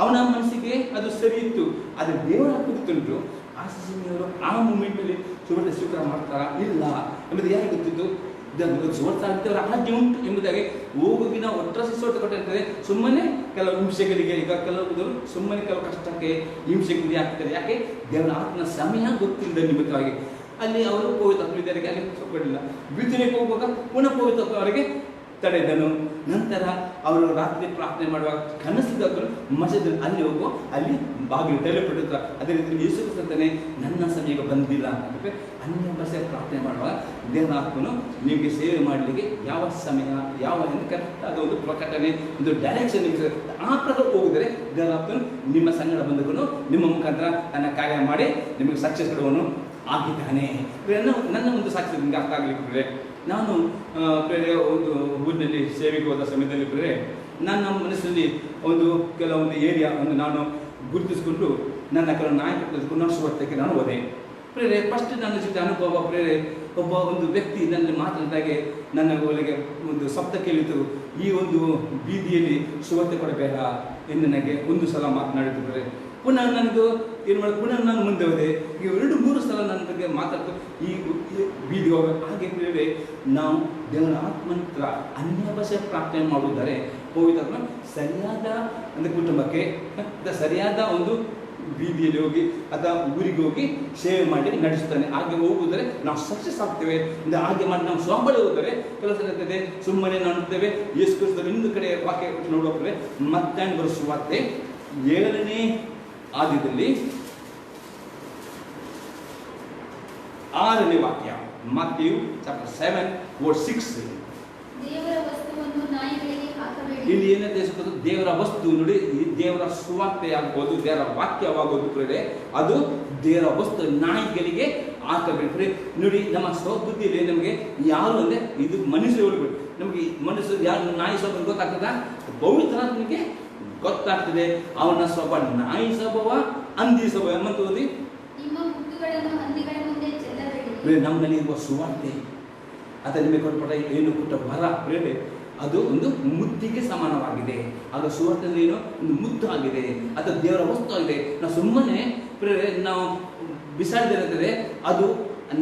ಅವನ ಮನಸ್ಸಿಗೆ ಅದು ಸರಿ ಇತ್ತು. ಆದರೆ ದೇವರ ಕುರಿತುಂಟು ಆಶೀಸಿನವರು ಆ ಮೂಮೆಂಟಲ್ಲಿ ಸುವರ್ಣ ಸ್ವೀಕಾರ ಮಾಡ್ತಾರಾ ಇಲ್ಲ ಎಂಬುದು ಯಾರಿಗೆ ಗೊತ್ತಿತ್ತು. ಸೋರ್ತಾ ಆಗ್ತೇವರ ಆಜ್ಞೆ ಉಂಟು ಎಂಬುದಾಗಿ ಹೋಗಿ ನಾವು ಒಟ್ಟರಸಿ ಸೋರ್ತ ಕೊಟ್ಟಿರ್ತದೆ. ಸುಮ್ಮನೆ ಕೆಲವು ಹಿಂಸೆಗಳಿಗೆ ಈಗ ಕೆಲವು ಸುಮ್ಮನೆ ಕೆಲವು ಕಷ್ಟಕ್ಕೆ ಹಿಂಸೆಗೆ ಗುರಿ ಆಗ್ತಾರೆ. ಯಾಕೆ ದೇವರ ಆತ್ಮನ ಸಮಯ ಗೊತ್ತಿಲ್ಲದ ನಿಮಿತ್ತವಾಗಿ ಅಲ್ಲಿ ಅವರು ಪವಿತ್ರ ವಿದ್ಯಾರ್ಥಿಗೆ ಅಲ್ಲಿ ಕೊಡಲಿಲ್ಲ. ಬಿತ್ತನೆಗೆ ಹೋಗುವಾಗ ಪುನಃ ಪವಿತ್ರ ಅವರಿಗೆ ತಡೆದನು. ನಂತರ ಅವರು ರಾತ್ರಿ ಪ್ರಾರ್ಥನೆ ಮಾಡುವಾಗ ಕನಸಿದಾಗಲು ಮಸದಲ್ಲಿ ಅಲ್ಲಿ ಹೋಗುವ ಅಲ್ಲಿ ಬಾಗಿಲು ತೆರೆಯಲ್ಪಡುತ್ತಾರೆ. ಅದೇ ರೀತಿ ಯೇಸು ಕ್ರಿಸ್ತನೇ ನನ್ನ ಸಮಯಕ್ಕೆ ಬಂದಿಲ್ಲ ಅಂದರೆ ಅನ್ಯ ಭಾಷೆ ಪ್ರಾರ್ಥನೆ ಮಾಡುವಾಗ ದೇವರ ಆತ್ಮನು ನಿಮಗೆ ಸೇವೆ ಮಾಡಲಿಕ್ಕೆ ಯಾವ ಸಮಯ ಯಾವ ಕರೆಕ್ಟ್ ಆದ ಒಂದು ಪ್ರಕಟಣೆ ಒಂದು ಡೈರೆಕ್ಷನ್ ಆ ಪ್ರಕಾರ ಹೋಗಿದರೆ ದೇವರ ಆತ್ಮನು ನಿಮ್ಮ ಸಂಗಡ ಬಂದುಕೊಂಡು ನಿಮ್ಮ ಮುಖಾಂತರ ತನ್ನ ಕಾರ್ಯ ಮಾಡಿ ನಿಮಗೆ ಸಕ್ಸಸ್ ಕೊಡುವನು ಆಗಿದ್ದಾನೆ. ನನ್ನ ಒಂದು ಸಾಕ್ಷಿ ನಿಮಗೆ ಅರ್ಥ ಆಗಲಿಕ್ಕೆ ನಾನು ಒಂದು ಊರಿನಲ್ಲಿ ಸೇವೆಗೆ ಹೋದ ಸಮಯದಲ್ಲಿ ನನ್ನ ಮನಸ್ಸಿನಲ್ಲಿ ಒಂದು ಕೆಲವೊಂದು ಏರಿಯಾ ಒಂದು ನಾನು ಗುರುತಿಸಿಕೊಂಡು ನನ್ನ ಕೆಲವು ನಾಯಕ ತೆಗೆದುಕೊಂಡು ಸುವರ್ತಕ್ಕೆ ನಾನು ಹೋದೆ. ಫಸ್ಟ್ ನನ್ನ ಜೊತೆ ಅನುಭವ ಒಬ್ಬ ಒಂದು ವ್ಯಕ್ತಿ ನನ್ನ ಮಾತನಾಡಿದಾಗೆ ನನ್ನ ಒಳಗೆ ಒಂದು ಶಬ್ದ ಕೇಳಿತು, ಈ ಒಂದು ಬೀದಿಯಲ್ಲಿ ಸುವರ್ತೆ ಕೊಡಬೇಡ ಎಂದು ನನಗೆ ಒಂದು ಸಲ ಮಾತನಾಡುತ್ತಿದ್ದಾರೆ. ಪುನಃ ನನಗೂ ಏನು ಮಾಡಿ ಪುನಃ ನಾನು ಮುಂದೆ ಹೋದೆ. ಈಗ 2-3 ಸಲ ನನ್ನ ಬಗ್ಗೆ ಮಾತಾಡ್ತು ಈ ಬೀದಿ ಹೋಗಬೇಕು. ಹಾಗೆ ನಾವು ದೇವರ ಆತ್ಮಂತ್ರ ಅನ್ಯ ಭಾಷೆ ಪ್ರಾರ್ಥನೆ ಮಾಡುವುದರೆ ಪವಿತ್ರಾತ್ಮ ಸರಿಯಾದ ಅಂದರೆ ಕುಟುಂಬಕ್ಕೆ ಸರಿಯಾದ ಒಂದು ಬೀದಿಯಲ್ಲಿ ಹೋಗಿ ಅಥವಾ ಊರಿಗೆ ಹೋಗಿ ಸೇವೆ ಮಾಡಿ ನಡೆಸುತ್ತಾನೆ. ಹಾಗೆ ಹೋಗುವುದರೆ ನಾವು ಸಕ್ಸಸ್ ಆಗ್ತೇವೆ. ಹಾಗೆ ಮಾಡಿ ನಾವು ಸ್ವಂಬಳ ಹೋದರೆ ಕೆಲಸ ಇರ್ತದೆ. ಸುಮ್ಮನೆ ನೋಡ್ತೇವೆ ಯೇಸು ಕ್ರಿಸ್ತರು ಇನ್ನೊಂದು ಕಡೆ ವಾಕ್ಯ ನೋಡುವಪ್ರೆ ಮತ್ತೆ ಬರೆಸುವಾರ್ತೆ 7ನೇ ಆದ್ಯದಲ್ಲಿ 6ನೇ ವಾಕ್ಯ Matthew chapter 7:6. ದೇವರ ವಸ್ತುವನ್ನು ನಾಯಿಗಳಿಗೆ ಹಾಕಬೇಡಿ. ಇಲ್ಲಿ ಏನಂತ ಹೇಳ್ತಾರೆ, ದೇವರ ವಸ್ತು ನೋಡಿ, ದೇವರ ಸುವಾರ್ತೆ ಆಗ್ಬೋದು, ದೇವರ ವಾಕ್ಯವಾಗೋದು ಅದು ದೇವರ ವಸ್ತು ನಾಯಿಗಳಿಗೆ ಹಾಕಬೇಡಿ. ನೋಡಿ ನಮ್ಮ ಸ್ವಬುದ್ಧಿಯಲ್ಲಿ ನಮಗೆ ಯಾರು ಅಂದರೆ ಇದು ಮನುಷ್ಯರು ನಮಗೆ ಮನುಷ್ಯರು ಯಾರು ನಾಯಿ ಸ್ವಭಾವ ಗೊತ್ತಾಗ್ತದ, ಪವಿತ್ರಾತ್ಮನಿಗೆ ಗೊತ್ತಾಗ್ತದೆ ಅವನ ಸ್ವಭಾವ ನಾಯಿ ಸ್ವಭಾವ ಹಂದಿ ಸ್ವಭಾವ ಮತ್ತು ನಿಮ್ಮ ಮುತ್ತುಗಳನ್ನು ಹಂದಿಗಳ ಮುಂದೆ ಚೆಲ್ಲಬೇಡಿ. ನಮ್ಮಲ್ಲಿ ಇರುವ ಸುವಾರ್ತೆ ಅಥವಾ ನಿಮಗೆ ಕೊಟ್ಟಪಟ್ಟ ಏನು ಕೊಟ್ಟ ವರ ಪ್ರೇರೆ ಅದು ಒಂದು ಮುತ್ತಿಗೆ ಸಮಾನವಾಗಿದೆ. ಆಗ ಸುವಾರ್ತೆ ಏನು ಒಂದು ಮುತ್ತು ಆಗಿದೆ ಅಥವಾ ದೇವರ ವಸ್ತು ಆಗಿದೆ. ನಾವು ಸುಮ್ಮನೆ ಪ್ರೇರೆ ನಾವು ಬಿಸಾಡಿದಿರುತ್ತದೆ ಅದು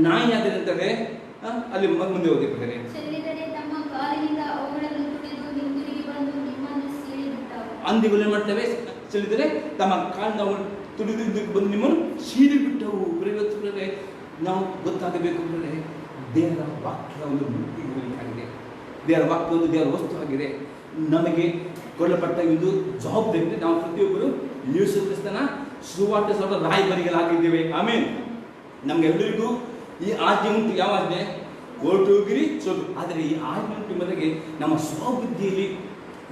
ನಾಯಿ ಆಗಿರುತ್ತದೆ. ಅಲ್ಲಿ ಮುಂದೆ ಓದಿರ್ತಾರೆ ತಮ್ಮ ಕಾಲಿನಿಂದ ಅವುಗಳನ್ನು ತುಳಿದು ಹಿಂದಿರುಗಿ ಬಂದು ನಿಮ್ಮನ್ನು ಸೀಳಿಬಿಟ್ಟವು. ಹಂದಿಗಳು ಏನು ಮಾಡ್ತವೆ, ಚೆಲ್ಲಿದರೆ ತಮ್ಮ ಕಾಲಿನ ತುಳಿದು ಬಂದು ನಿಮ್ಮನ್ನು ಸೀಳಿ ಬಿಟ್ಟವು. ಪ್ರೇರೆ ನಾವು ಗೊತ್ತಾಗಬೇಕು ಅಂದರೆ ದೇವರ ವಾಕ್ಯ ಒಂದು ಮುತ್ತಿಗೆ, ದೇವರ ವಾಕ್ಯ ಒಂದು ದೇವರ ವಸ್ತು ಆಗಿದೆ. ನಮಗೆ ಕೊಡಲ್ಪಟ್ಟ ಒಂದು ಜವಾಬ್ದಾರಿ ನಾವು ಪ್ರತಿಯೊಬ್ಬರು ಯೇಸು ಕ್ರಿಸ್ತನ ಸುವಾರ್ತೆ ಸ್ವಲ್ಪ ರಾಯಭಾರಿಗಳಾಗಿದ್ದೇವೆ. ಆಮೇಲೆ ನಮಗೆಲ್ಲರಿಗೂ ಈ ಆಜ್ಞೆ ಉಂಟು. ಯಾವ ಆಜ್ಞೆ? ಹೊರಟೋಗಿರಿ ಸೋದು. ಆದರೆ ಈ ಆಜ್ಞೆ ಉಂಟು ಮೊದಲಿಗೆ ನಮ್ಮ ಸ್ವಬುದ್ಧಿಯಲ್ಲಿ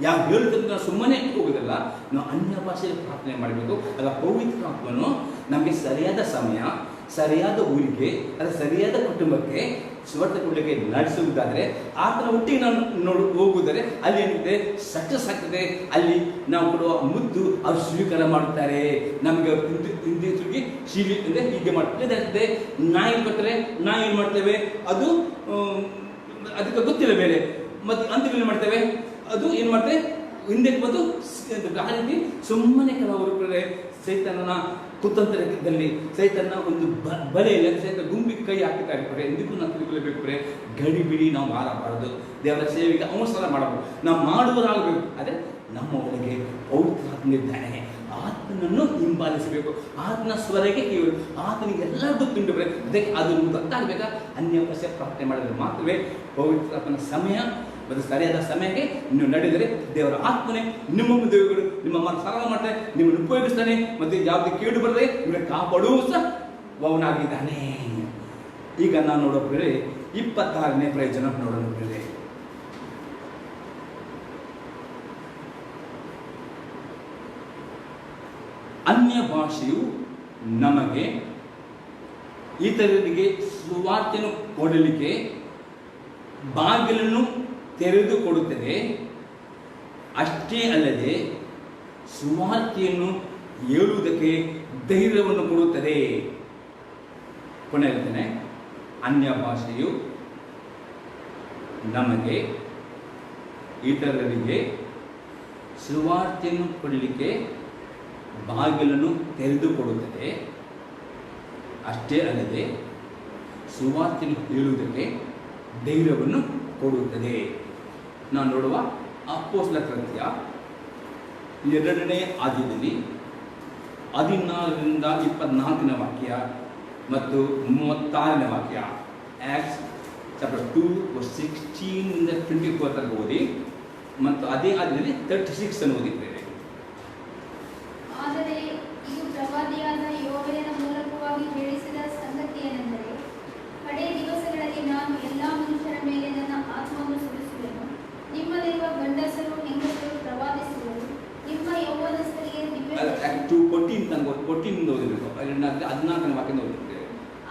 ಯಾವ ಹೇಳುತ್ತದೆ ನಾವು ಸುಮ್ಮನೆ ಹೋಗೋದಲ್ಲ, ನಾವು ಅನ್ಯ ಭಾಷೆಯಲ್ಲಿ ಪ್ರಾರ್ಥನೆ ಮಾಡಬೇಕು. ಆಗ ಪವಿತ್ರಾತ್ಮನು ನಮಗೆ ಸರಿಯಾದ ಸಮಯ, ಸರಿಯಾದ ಊರಿಗೆ ಅಥವಾ ಸರಿಯಾದ ಕುಟುಂಬಕ್ಕೆ ಸುವಾರ್ತೆ ಕೊಡಲಿಕ್ಕೆ ನಡೆಸುವುದಾದರೆ ಆತನ ಒಟ್ಟಿಗೆ ನಾವು ಹೋಗುವುದರೆ ಅಲ್ಲಿ ಏನಿದೆ ಸಕ್ಸಸ್ ಆಗ್ತದೆ. ಅಲ್ಲಿ ನಾವು ಕೊಡುವ ಮುದ್ದು ಅವ್ರು ಸ್ವೀಕಾರ ಮಾಡುತ್ತಾರೆ. ನಮಗೆ ಹಿಂದೆ ತಿರುಗಿ ಶೀಲಿ ಅಂದರೆ ಹೀಗೆ ಮಾಡ್ತದೆ. ನಾಯಿ ಕೊಟ್ಟರೆ ನಾಯಿ ಏನು ಮಾಡ್ತೇವೆ, ಅದು ಅದಕ್ಕೆ ಗೊತ್ತಿಲ್ಲ ಬೇರೆ ಮತ್ತು ಅಂತ್ಯಗಳು ಮಾಡ್ತೇವೆ, ಅದು ಏನು ಮಾಡ್ತೇವೆ ಹಿಂದೆ ಬಂದು ಆ ರೀತಿ ಸುಮ್ಮನೆ ಕೆಲವರು ಸೈತಾನನ ಕುತಂತ್ರದಲ್ಲಿ ಸೈತನ ಒಂದು ಬಲೆಯಲ್ಲಿ ಸೈತ ಗುಂಬಿಗೆ ಕೈ ಹಾಕ್ತಾ ಇರ್ತಾರೆ. ಎಂದಿಗೂ ನಾವು ತಿಳ್ಕೊಳ್ಬೇಕು ಗಡಿ ಬಿಡಿ ನಾವು ಮಾಡಬಾರದು, ದೇವರ ಸೇವೆಗೆ ಅವಸರ ಮಾಡಬಹುದು, ನಾವು ಮಾಡುವುದಾಗಬೇಕು. ಆದರೆ ನಮ್ಮ ಒಳಗೆ ಪವಿತ್ರಾತ್ಮನಿದ್ದಾನೆ, ಆತನನ್ನು ಹಿಂಬಾಲಿಸಬೇಕು, ಆತನ ಸ್ವರಗೆ ಇವರು ಆತನಿಗೆ ಎಲ್ಲ ಗೊತ್ತುಂಟು. ಅದಕ್ಕೆ ಅದನ್ನು ಗೊತ್ತಾಗಬೇಕಾ ಅನ್ಯ ಭಾಷೆ ಪ್ರಾರ್ಥನೆ ಮಾಡಿದರೆ ಮಾತ್ರವೇ ಪವಿತ್ರಾತ್ಮನ ಸಮಯ ಮತ್ತು ಸರಿಯಾದ ಸಮಯಕ್ಕೆ ನೀವು ನಡೆದರೆ ದೇವರ ಆತ್ಮನೆ ನಿಮ್ಮ ದೇವರು ನಿಮ್ಮ ಮನ ಸರಳ ಮಾಡ್ತಾನೆ, ನಿಮ್ಮನ್ನು ಉಪಯೋಗಿಸ್ತಾನೆ ಮತ್ತು ಯಾವುದೇ ಕೇಡು ಬರದೆ ನಿಮ್ಮನ್ನು ಕಾಪಾಡುವ ಸಹ ಅವನಾಗಿದ್ದಾನೆ. ಈಗ ನಾನು ನೋಡೋ ಪ್ರೇರೆ 26ನೇ ಪ್ರಯೋಜನ ನೋಡೋಣ ಪ್ರೇರೆ. ಅನ್ಯ ಭಾಷೆಯು ನಮಗೆ ಇತರರಿಗೆ ಸುವಾರ್ತೆಯನ್ನು ಕೊಡಲಿಕ್ಕೆ ಬಾಗಿಲನ್ನು ತೆರೆದುಕೊಡುತ್ತದೆ. ಅಷ್ಟೇ ಅಲ್ಲದೆ ಸುವಾರ್ತೆಯನ್ನು ಹೇಳುವುದಕ್ಕೆ ಧೈರ್ಯವನ್ನು ಕೊಡುತ್ತದೆ. ಕೊನೆಯ ಅನ್ಯ ಭಾಷೆಯು ನಮಗೆ ಇತರರಿಗೆ ಸುವಾರ್ತೆಯನ್ನು ಕೊಡಲಿಕ್ಕೆ ಬಾಗಿಲನ್ನು ತೆರೆದುಕೊಡುತ್ತದೆ. ಅಷ್ಟೇ ಅಲ್ಲದೆ ಸುವಾರ್ತೆಯನ್ನು ಹೇಳುವುದಕ್ಕೆ ಧೈರ್ಯವನ್ನು ಕೊಡುತ್ತದೆ. ನಾವು ನೋಡುವ ಅಪೊಸ್ತಲರ ಕೃತ್ಯ 2ನೇ ಅಧ್ಯಾಯದಲ್ಲಿ 14ರಿಂದ 24ನೇ ವಾಕ್ಯ ಮತ್ತು 36ನೇ ವಾಕ್ಯ, ಆಕ್ಟ್ಸ್ ಚಾಪ್ಟರ್ 2:16 24 ತನಕ ಓದಿ ಮತ್ತು ಅದೇ ಅಧ್ಯಾಯದಲ್ಲಿ 36 ಅನ್ನು ಓದಿದ್ದೇವೆ. ಆದರೆ ಇದು ಪ್ರವಾದಿಯಾದ ಯೋವೇಲನ ಮೂಲಕವಾಗಿ ಹೇಳಿಸಿದ ಸಂಗತಿಯೇನೆಂದರೆ, ಕಡೇ ದಿವಸಗಳಲ್ಲಿ ನಾನು ಎಲ್ಲ ಮನುಷ್ಯರ ಮೇಲೆ ನನ್ನ ಆತ್ಮವನ್ನು ಸುರಿಸುವೆನು. ನಿಮ್ಮಲ್ಲಿರುವ ಗಂಡಸರು ಹೆಂಗಸರು ಪ್ರವಾದಿಸುವರು, ನಿಮ್ಮ ಯೌವನಸ್ಥರಿಗೆ ದಿವ್ಯ 14 ಓದಿಬೇಕು, 14ನೇ ವಾಕ್ಯ ಓದಿದ್ದೇವೆ.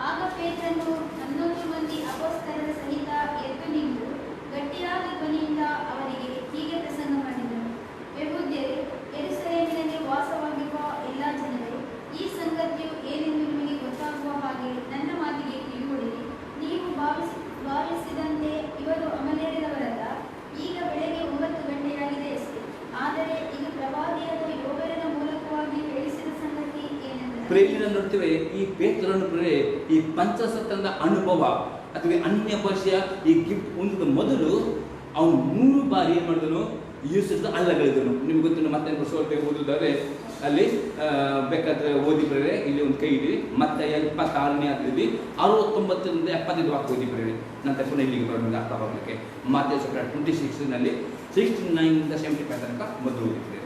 ಆಗ ಪೇತ್ರನು 11 ಮಂದಿ ಅಪೊಸ್ತಲರ ಸಹಿತ ಎದ್ದು ನಿಂತು ಗಟ್ಟಿಯಾದ ಧ್ವನಿಯಿಂದ ಅವರಿಗೆ ಹೀಗೆ ಪ್ರಸಂಗ ಮಾಡಿದನು. ಯೆಹೂದ್ಯರೇ, ಯೆರೂಸಲೇಮಿನಲ್ಲಿ ವಾಸವಾಗಿರುವ ಎಲ್ಲ ಜನರೇ, ಈ ಸಂಗತಿಯು ಏನೆಂದು ನಿಮಗೆ ಗೊತ್ತಾಗುವ ಹಾಗೆ ನನ್ನ ಮಾತಿಗೆ ಕಿವಿಗೊಡಿರಿ. ನೀವು ಭಾವಿಸಿದಂತೆ ಇವರು ಅಮಲೇರಿದವರಲ್ಲ. ಈಗ ಬೆಳಗ್ಗೆ 9 ಗಂಟೆಯಾಗಿದೆ ಅಷ್ಟೇ. ಆದರೆ ಇದು ಪ್ರವಾದಿಯಾದ ಯೋವೇಲನ ಮೂಲಕವಾಗಿ ಹೇಳಿಸಿದ ಸಂಗತಿ ಏನೆಂದರೆ, ನೋಡ್ತೇವೆ ಈ ಪೇತ್ರನು ಈ ಪಂಚಸತ್ರದ ಅನುಭವ ಅಥವಾ ಅನ್ಯ ಭಾಷೆಯ ಈ ಗಿಫ್ಟ್ ಹೊಂದಿದ ಮೊದಲು ಅವನು 3 ಬಾರಿ ಏನು ಮಾಡಿದನು, ಯೇಸುದ ಅಲ್ಲಗಳಿದನು. ನಿಮ್ಗೆ ಗೊತ್ತಿಲ್ಲ, ಮತ್ತೆ ಓದುವುದಾದ್ರೆ ಅಲ್ಲಿ ಬೇಕಾದ್ರೆ ಓದಿ ಬರೀ, ಇಲ್ಲಿ ಒಂದು ಕೈ ಇಡಿ, ಮತ್ತೆ 26ನೇ ಅಧ್ಯಾಯದಲ್ಲಿ 69ರಿಂದ 75 ವಾಕ್ಯ ಓದಿ ಬರೀ. ನಂತರ ಪುನಃ ಇಲ್ಲಿಗೆ ಬರೋಣ ಅರ್ಥ ಆಗಲಿಕ್ಕೆ. ಮತ್ತೆ 26ನಲ್ಲಿ 69ರಿಂದ 75 ತನಕ ಮೊದಲು ಓದಿದ್ದೇವೆ.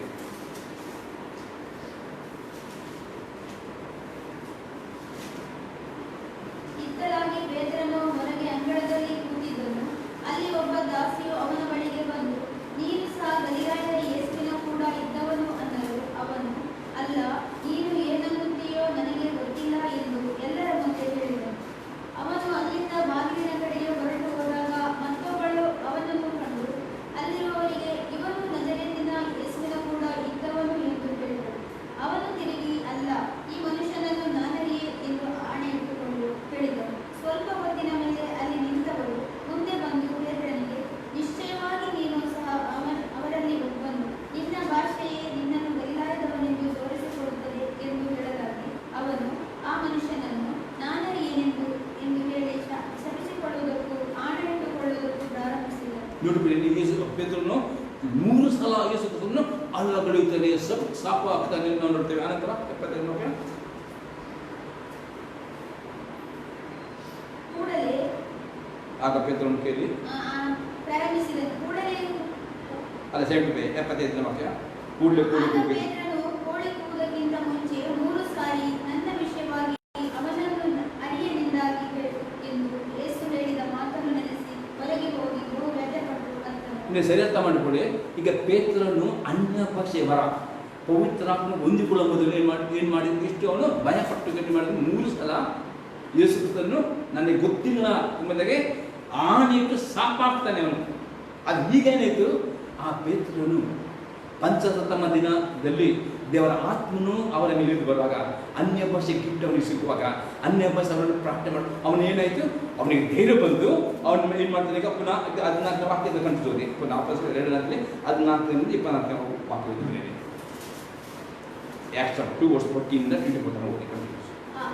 ಇತ್ತಲಾಗಿ ಪೇತ್ರನು ಹೊರಗೆ ಅಂಗಳದಲ್ಲಿ ಕೂತಿದ್ದನು. ಅಲ್ಲಿ ಒಬ್ಬ ದಾಸಿಯು ಅವನ ಬಳಿಗೆ ಬಂದು, ನೀನು ಸಹ ಗಲಿಲಾಯದ ಯೇಸುವಿನ ಕೂಡ ಇದ್ದವನು ಅನ್ನಲು ಅವನು, ಅಲ್ಲ, ನೀನು ಏನನ್ನುತ್ತೀಯೋ ನನಗೆ ಗೊತ್ತಿಲ್ಲ ಎಂದು ಎಲ್ಲರ ಮುಂದೆ ಹೇಳಿದನು. ಅವನು ಅಲ್ಲಿಂದ ಬಾಗಿಲಿನ ಕಡೆಗೆ ಹೊರಟು ಹೋದಾಗ ಮತ್ತೊಬ್ಬಳು ಅವನನ್ನು ಕಂಡು ಅಲ್ಲಿರುವವರಿಗೆ, ಇವನು ನಜರೇತಿನ ಯೇಸುವಿನ ಕೂಡ ಇದ್ದವನು ಎಂದು ಹೇಳಿದನು. ಅವನು ತಿರುಗಿ, ಅಲ್ಲ, ಈ ಮನುಷ್ಯನನ್ನು ನಾನರಿಯೆ ಎಂದು ಆಣೆ ಇಟ್ಟುಕೊಂಡು ಹೇಳಿದನು. ಸ್ವಲ್ಪ ಹೊತ್ತಿನ ಮೇಲೆ ಅಲ್ಲಿ ನಿಂತವರು ಮುಂದೆ ಬಂದು ಪೇತ್ರನಿಗೆ, ನಿಶ್ಚಯವಾಗಿ ನೀನು ಸಹ ಅವರಲ್ಲಿ ಒಬ್ಬನು, ನಿನ್ನ ಭಾಷೆಯೇ ನಿನ್ನನ್ನು ಗಲಿಲಾಯದವನೆಂದು ತೋರಿಸಿಕೊಡುತ್ತದೆ ಎಂದು ಹೇಳಲಾಗಿ ಅವನು ಆ ಮನುಷ್ಯನನ್ನು ನಾನರಿಯೇನೆಂದು ಎಂದು ಹೇಳಿ ಶಪಿಸಿಕೊಳ್ಳುವುದಕ್ಕೂ ಆಣೆ ಇಟ್ಟುಕೊಳ್ಳುವುದಕ್ಕೂ ಪ್ರಾರಂಭಿಸಿದನು. ನೋಡಿ, ಪೇತ್ರನು 3 ಸಲ ಯೇಸುವನ್ನು ಅಲ್ಲಗಳೆಯುತ್ತಾನೆ, ಸಾಕು ಆಗ್ತಾನೆ ನಾವು ನೋಡ್ತೇವೆ. ಆನಂತರ 75 ಕೂಡಲೇ ಆಗ ಪೇತ್ರನು ಕೇಳಿ ಪ್ರಾರಂಭಿಸಿದನು. ಕೂಡಲೇ ಅಲ್ಲ 75ನೇ ವಾಕ್ಯ, ಕೂಡಲೇ ಪೇತ್ರನು ಕೋಳಿ ಕೂಗುವುದಕ್ಕಿಂತ ಮುಂಚೆ 3 ಸಾರಿ ನನ್ನ ವಿಷಯವಾಗಿ ಅವನನ್ನು ಅರಿಯನೆಂದಾಗಿ ಎಂದು ಯೇಸು ಹೇಳಿದ ಮಾತನ್ನು ನೆನೆಸಿ ಹೊರಗೆ ಹೋಗಿ ಬಹು ವ್ಯಥೆಪಟ್ಟು ಅಂತನು. ನೀವು ಸರಿ ಅರ್ಥ ಮಾಡಿಕೊಳ್ಳಿ. ಈಗ ಪೇತ್ರನು ಅನ್ಯ ಭಾಷೆ ಬರ ಪವಿತ್ರಾತ್ಮ ಹೊಂದಿಕೊಳ್ಳುವ ಮೊದಲು ಏನು ಮಾಡಿದ್ರು, ಇಷ್ಟು ಅವನು ಭಯಪಟ್ಟು ಗಟ್ಟಿ ಮಾಡಿದ್ರು. 3 ಸಲ ಯೇಸು ಕ್ರಿಸ್ತನು ನನಗೆ ಗೊತ್ತಿಲ್ಲ ಎಂಬುದಾಗೆ ಆಣೆಯಿಟ್ಟು ಸಾಪಾಗ್ತಾನೆ ಅವನು. ಅದು ಹೀಗೇನಾಯಿತು, ಆ ಪೇತ್ರನು ಪಂಚಸಪ್ತಮ ದಿನದಲ್ಲಿ ದೇವರ ಆತ್ಮನು ಅವರ ಮೇಲೆ ಇಳಿದು ಬರುವಾಗ ಅನ್ಯ ಭಾಷೆ ಗಿಫ್ಟ್ ಅವನಿಗೆ ಸಿಗುವಾಗ ಅನ್ಯ ಭಾಷೆ ಅವರನ್ನು ಪ್ರಾರ್ಥನೆ ಮಾಡಿ ಅವನೇನಾಯಿತು, ಅವನಿಗೆ ಧೈರ್ಯ ಬಂದು ಅವನ ಏನು ಮಾಡ್ತಾನೆ ಈಗ ಪುನಃ 14 ವಾಕ್ಯದ ಕಂಡು ಪುನಃ ವಾಪಸ್ 2 14 24 ವಾಕ್ಯ ಓದಿದ್ದೇನೆ. Acts 2:14-24 ಓದಿ ಕಂಡು.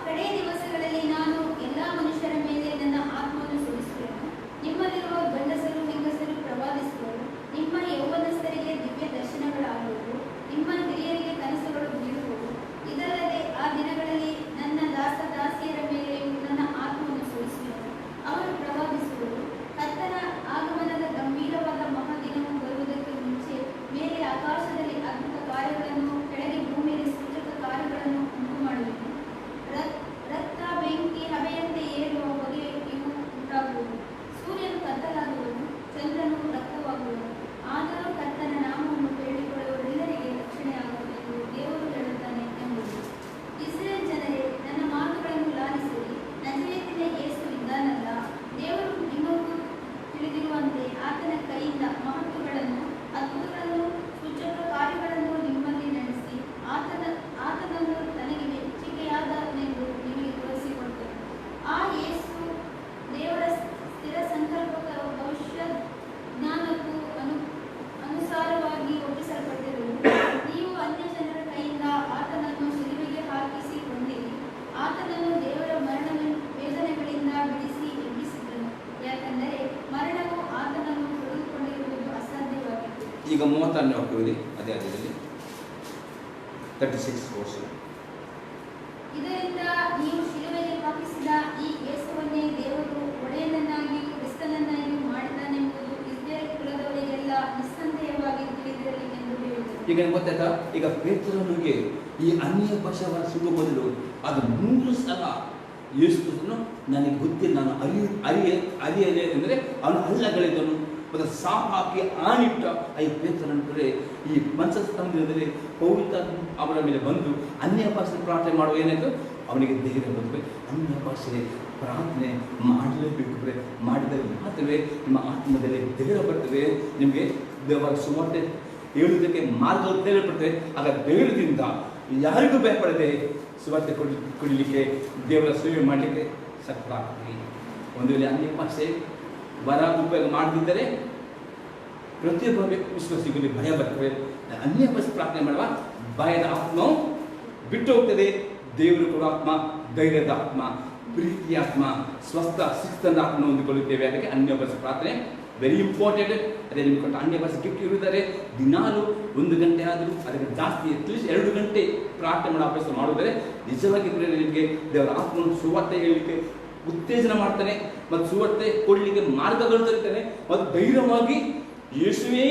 ಕಡೆ ದಿವಸಗಳಲ್ಲಿ ನಾನು ಎಲ್ಲಾ ಮನುಷ್ಯರ ಮೇಲೆ ನನ್ನ ಆತ್ಮವನ್ನು ಸುರಿಸುವೆನು. ನಿಮ್ಮಲ್ಲಿರುವ ಗಂಡಸರು ಹೆಂಗಸರು ಪ್ರವಾದಿಸುವರು. ನಿಮ್ಮ ಯೌವನಸ್ಥರಿಗೆ ದಿವ್ಯ ದರ್ಶನಗಳಾಗುವುದು. ನಿಮ್ಮ ಹಿರಿಯರಿಗೆ ಕನಸುಗಳು ಬೀಳುವವು. ಇದಲ್ಲದೆ ಆ ದಿನಗಳಲ್ಲಿ ನನ್ನ ದಾಸ ದಾಸಿಯರ ಮೇಲೆಯೂ ನನ್ನ ಆತ್ಮವನ್ನು ಸುರಿಸುವೆನು. ಅವರು ಪ್ರವಾದಿಸುವರು. ಕರ್ತನ ಆಗಮನದ ಗಂಭೀರವಾದ ಮಹಾದಿನವು ಬರುವುದಕ್ಕೆ ಮುಂಚೆ ಮೇಲೆ ಆಕಾಶದಲ್ಲಿ ಅದ್ಭುತ ಕಾರ್ಯಗಳನ್ನು, ಕೆಳಗೆ ಭೂಮಿಯಲ್ಲಿ ಸೂಚಕ ಕಾರ್ಯಗಳನ್ನು ಉಂಟು ಮಾಡುವೆನು. ರಕ್ತ, ಬೆಂಕಿ, ಹಬೆಯಂತೆ ಏಳುವ ಹೊಗೆಯು ಉಂಟಾಗುವುದು. ಸೂರ್ಯನು ಕತ್ತಲಾಗುವನು, ಚಂದ್ರನು ರಕ್ತವಾಗುವನು. ಆದರೂ ಕರ್ತನ ನಾಮವನ್ನು ಬೇಡಿಕೊಳ್ಳುವವರೆಲ್ಲರಿಗೆ ರಕ್ಷಣೆಯಾಗುವುದು ಎಂದು ದೇವರು ಹೇಳುತ್ತಾನೆ ಎಂಬುದು. ಇಸ್ರೇಲ್ ಜನರೇ, ನನ್ನ ಮಾತುಗಳನ್ನು ಲಾಲಿಸಿರಿ. ನಜರೇತಿನ ಯೇಸು ಇದ್ದಾನಲ್ಲ, ದೇವರು ನಿಮಗೂ ತಿಳಿದಿರುವಂತೆ ಆತನ ಕೈಯಿಂದ ಮಹತ್ತುಗಳನ್ನು, ಅದ್ಭುತಗಳನ್ನು, ಸೂಚಕ ಕಾರ್ಯಗಳನ್ನು ನಿಮ್ಮಲ್ಲಿ ನಡೆಸಿ ಆತನನ್ನು ತನಗೆ ಮೆಚ್ಚಿಕೆಯಾದನೆಂದು ನಿಮಗೆ ತೋರಿಸಿಕೊಟ್ಟನು. ಆ ಯೇಸು ದೇವರ ಸ್ಥಿರ ಸಂಕಲ್ಪಕ ಭವಿಷ್ಯ ಜ್ಞಾನಕ್ಕೂ ಅನುಸಾರವಾಗಿ ಒಪ್ಪಿಸಲ್ಪಟ್ಟಿರುವುದು. ನೀವು ಅನ್ಯ ಜನರ ಕೈಯಿಂದ ಆತನನ್ನು ಶಿಲುಬೆಗೆ ಹಾಕಿಸಿ ಕೊಂದಿರಿ. ಆತನನ್ನು ದೇವರ ಮರಣ ವೇದನೆಗಳಿಂದ ಬಿಡಿಸಿ ಎಬ್ಬಿಸಿದನು. ಯಾಕಂದರೆ ಮರಣವು ಆತನನ್ನು ಹೊಡೆದುಕೊಂಡಿರುವುದು ಅಸಾಧ್ಯವಾಗಿತ್ತು. ಈಗ 36ನೇ ವಾಕ್ಯವಿದೆ ಅದೇ ಅಧ್ಯಾಯದಲ್ಲಿ 36 ವರ್ಷ. ಇದರಿಂದ ನೀವು ಶಿಲುಬೆಗೆ ಹಾಕಿಸಿದ ಈ ಯೇಸುವನ್ನೇ ದೇವರು ಒಡೆಯನನ್ನಾಗಿಯೂ ಕ್ರಿಸ್ತನನ್ನಾಗಿಯೂ ಮಾಡಿದ್ದಾನೆಂಬುದು ಇಸ್ರಾಯೇಲ್ ಕುಲದವರಿಗೆಲ್ಲ ನಿಸ್ಸಂದೇಹವಾಗಿ ತಿಳಿದಿರಲಿ ಎಂದು ಹೇಳಿದರು. ಈಗ ಗೊತ್ತಾಯ್ತಾ? ಈಗ ಪೇತ್ರನಿಗೆ ಈ ಅನ್ಯ ಭಾಷೆ ಸಿಗುವ ಮೊದಲು ಅದು 3 ಸಲ ಯೇಸು ಕ್ರಿಸ್ತನು ನನಗೆ ಗೊತ್ತಿಲ್ಲ, ನಾನು ಅರಿಯಲೇ ಅಂದರೆ ಅವನು ಹಳ್ಳಗಳಿದ್ದನು ಮತ್ತು ಸಾಪ್ ಹಾಕಿ ಆಣಿಟ್ಟ ಈ ಪೇತ್ರನಂತರೆ ಈ ಪಂಚಸ್ತಂಭದಲ್ಲಿ ಪವಿತ್ರ ಅವರ ಮೇಲೆ ಬಂದು ಅನ್ಯ ಭಾಷೆ ಪ್ರಾರ್ಥನೆ ಮಾಡುವ ಏನಾಯಿತು, ಅವನಿಗೆ ಧೈರ್ಯ ಬಂದರೆ ಅನ್ಯ ಭಾಷೆ ಪ್ರಾರ್ಥನೆ ಮಾಡಲೇಬೇಕು. ಮಾಡಿದರೆ ಮಾತ್ರವೇ ನಿಮ್ಮ ಆತ್ಮದಲ್ಲಿ ಧೈರ್ಯ ಬರ್ತದೆ. ನಿಮಗೆ ದೇವರ ಸುವಾರ್ತೆ ಹೇಳುವುದಕ್ಕೆ ಮಾರ್ಗಗಳು ತಿಳಿಯಲ್ಪಡ್ತದೆ. ಆಗ ಧೈರ್ಯದಿಂದ ಯಾರಿಗೂ ಭಯಪಡದೆ ಸುವಾರ್ತೆ ಕೊಡಲಿಕ್ಕೆ, ದೇವರ ಸೇವೆ ಮಾಡಲಿಕ್ಕೆ ಸಕ್ರಾಗ್ತದೆ. ಒಂದು ವೇಳೆ ಅನ್ಯ ಭಾಷೆ ವರ ಉಪಯೋಗ ಮಾಡದಿದ್ದರೆ ಪ್ರತಿಯೊಬ್ಬ ವಿಶ್ವಾಸಿಗಳಿಗೆ ಭಯ ಬರ್ತವೆ. ಅನ್ಯ ಭಾಷೆ ಪ್ರಾರ್ಥನೆ ಮಾಡುವ ಭಯದ ಆತ್ಮ ಬಿಟ್ಟು ಹೋಗ್ತದೆ. ದೇವರು ಕೊಡುವ ಆತ್ಮ ಧೈರ್ಯದ ಆತ್ಮ, ಪ್ರೀತಿಯ ಆತ್ಮ, ಸ್ವಸ್ಥ ಶಿಸ್ತದ ಆತ್ಮ ಹೊಂದಿಕೊಳ್ಳುತ್ತೇವೆ. ಅದಕ್ಕೆ ಅನ್ಯ ಭಾಷೆ ಪ್ರಾರ್ಥನೆ ವೆರಿ ಇಂಪಾರ್ಟೆಂಟ್. ಅದೇ ನಿಮ್ಗೆ ಕೊಟ್ಟ ಅನ್ಯ ಭಾಷೆ ಗಿಫ್ಟ್ ಇರುತ್ತಾರೆ. ದಿನಾಲು 1 ಗಂಟೆ ಆದರೂ ಅದಕ್ಕೆ ಜಾಸ್ತಿ ಅಟ್ಲೀಸ್ಟ್ 2 ಗಂಟೆ ಪ್ರಾರ್ಥನೆ ಮಾಡೋ ಅಭ್ಯಾಸ ಮಾಡಿದರೆ ನಿಜವಾಗಿ ನಿಮಗೆ ದೇವರ ಆತ್ಮವನ್ನು ಸುವಾರ್ತೆ ಹೇಳಲಿಕ್ಕೆ ಉತ್ತೇಜನ ಮಾಡ್ತಾನೆ ಮತ್ತು ಸುವಾರ್ತೆ ಕೊಡಲಿಕ್ಕೆ ಮಾರ್ಗಗಳು ತರುತ್ತಾನೆ ಮತ್ತು ಧೈರ್ಯವಾಗಿ ಯೇಸುವೇ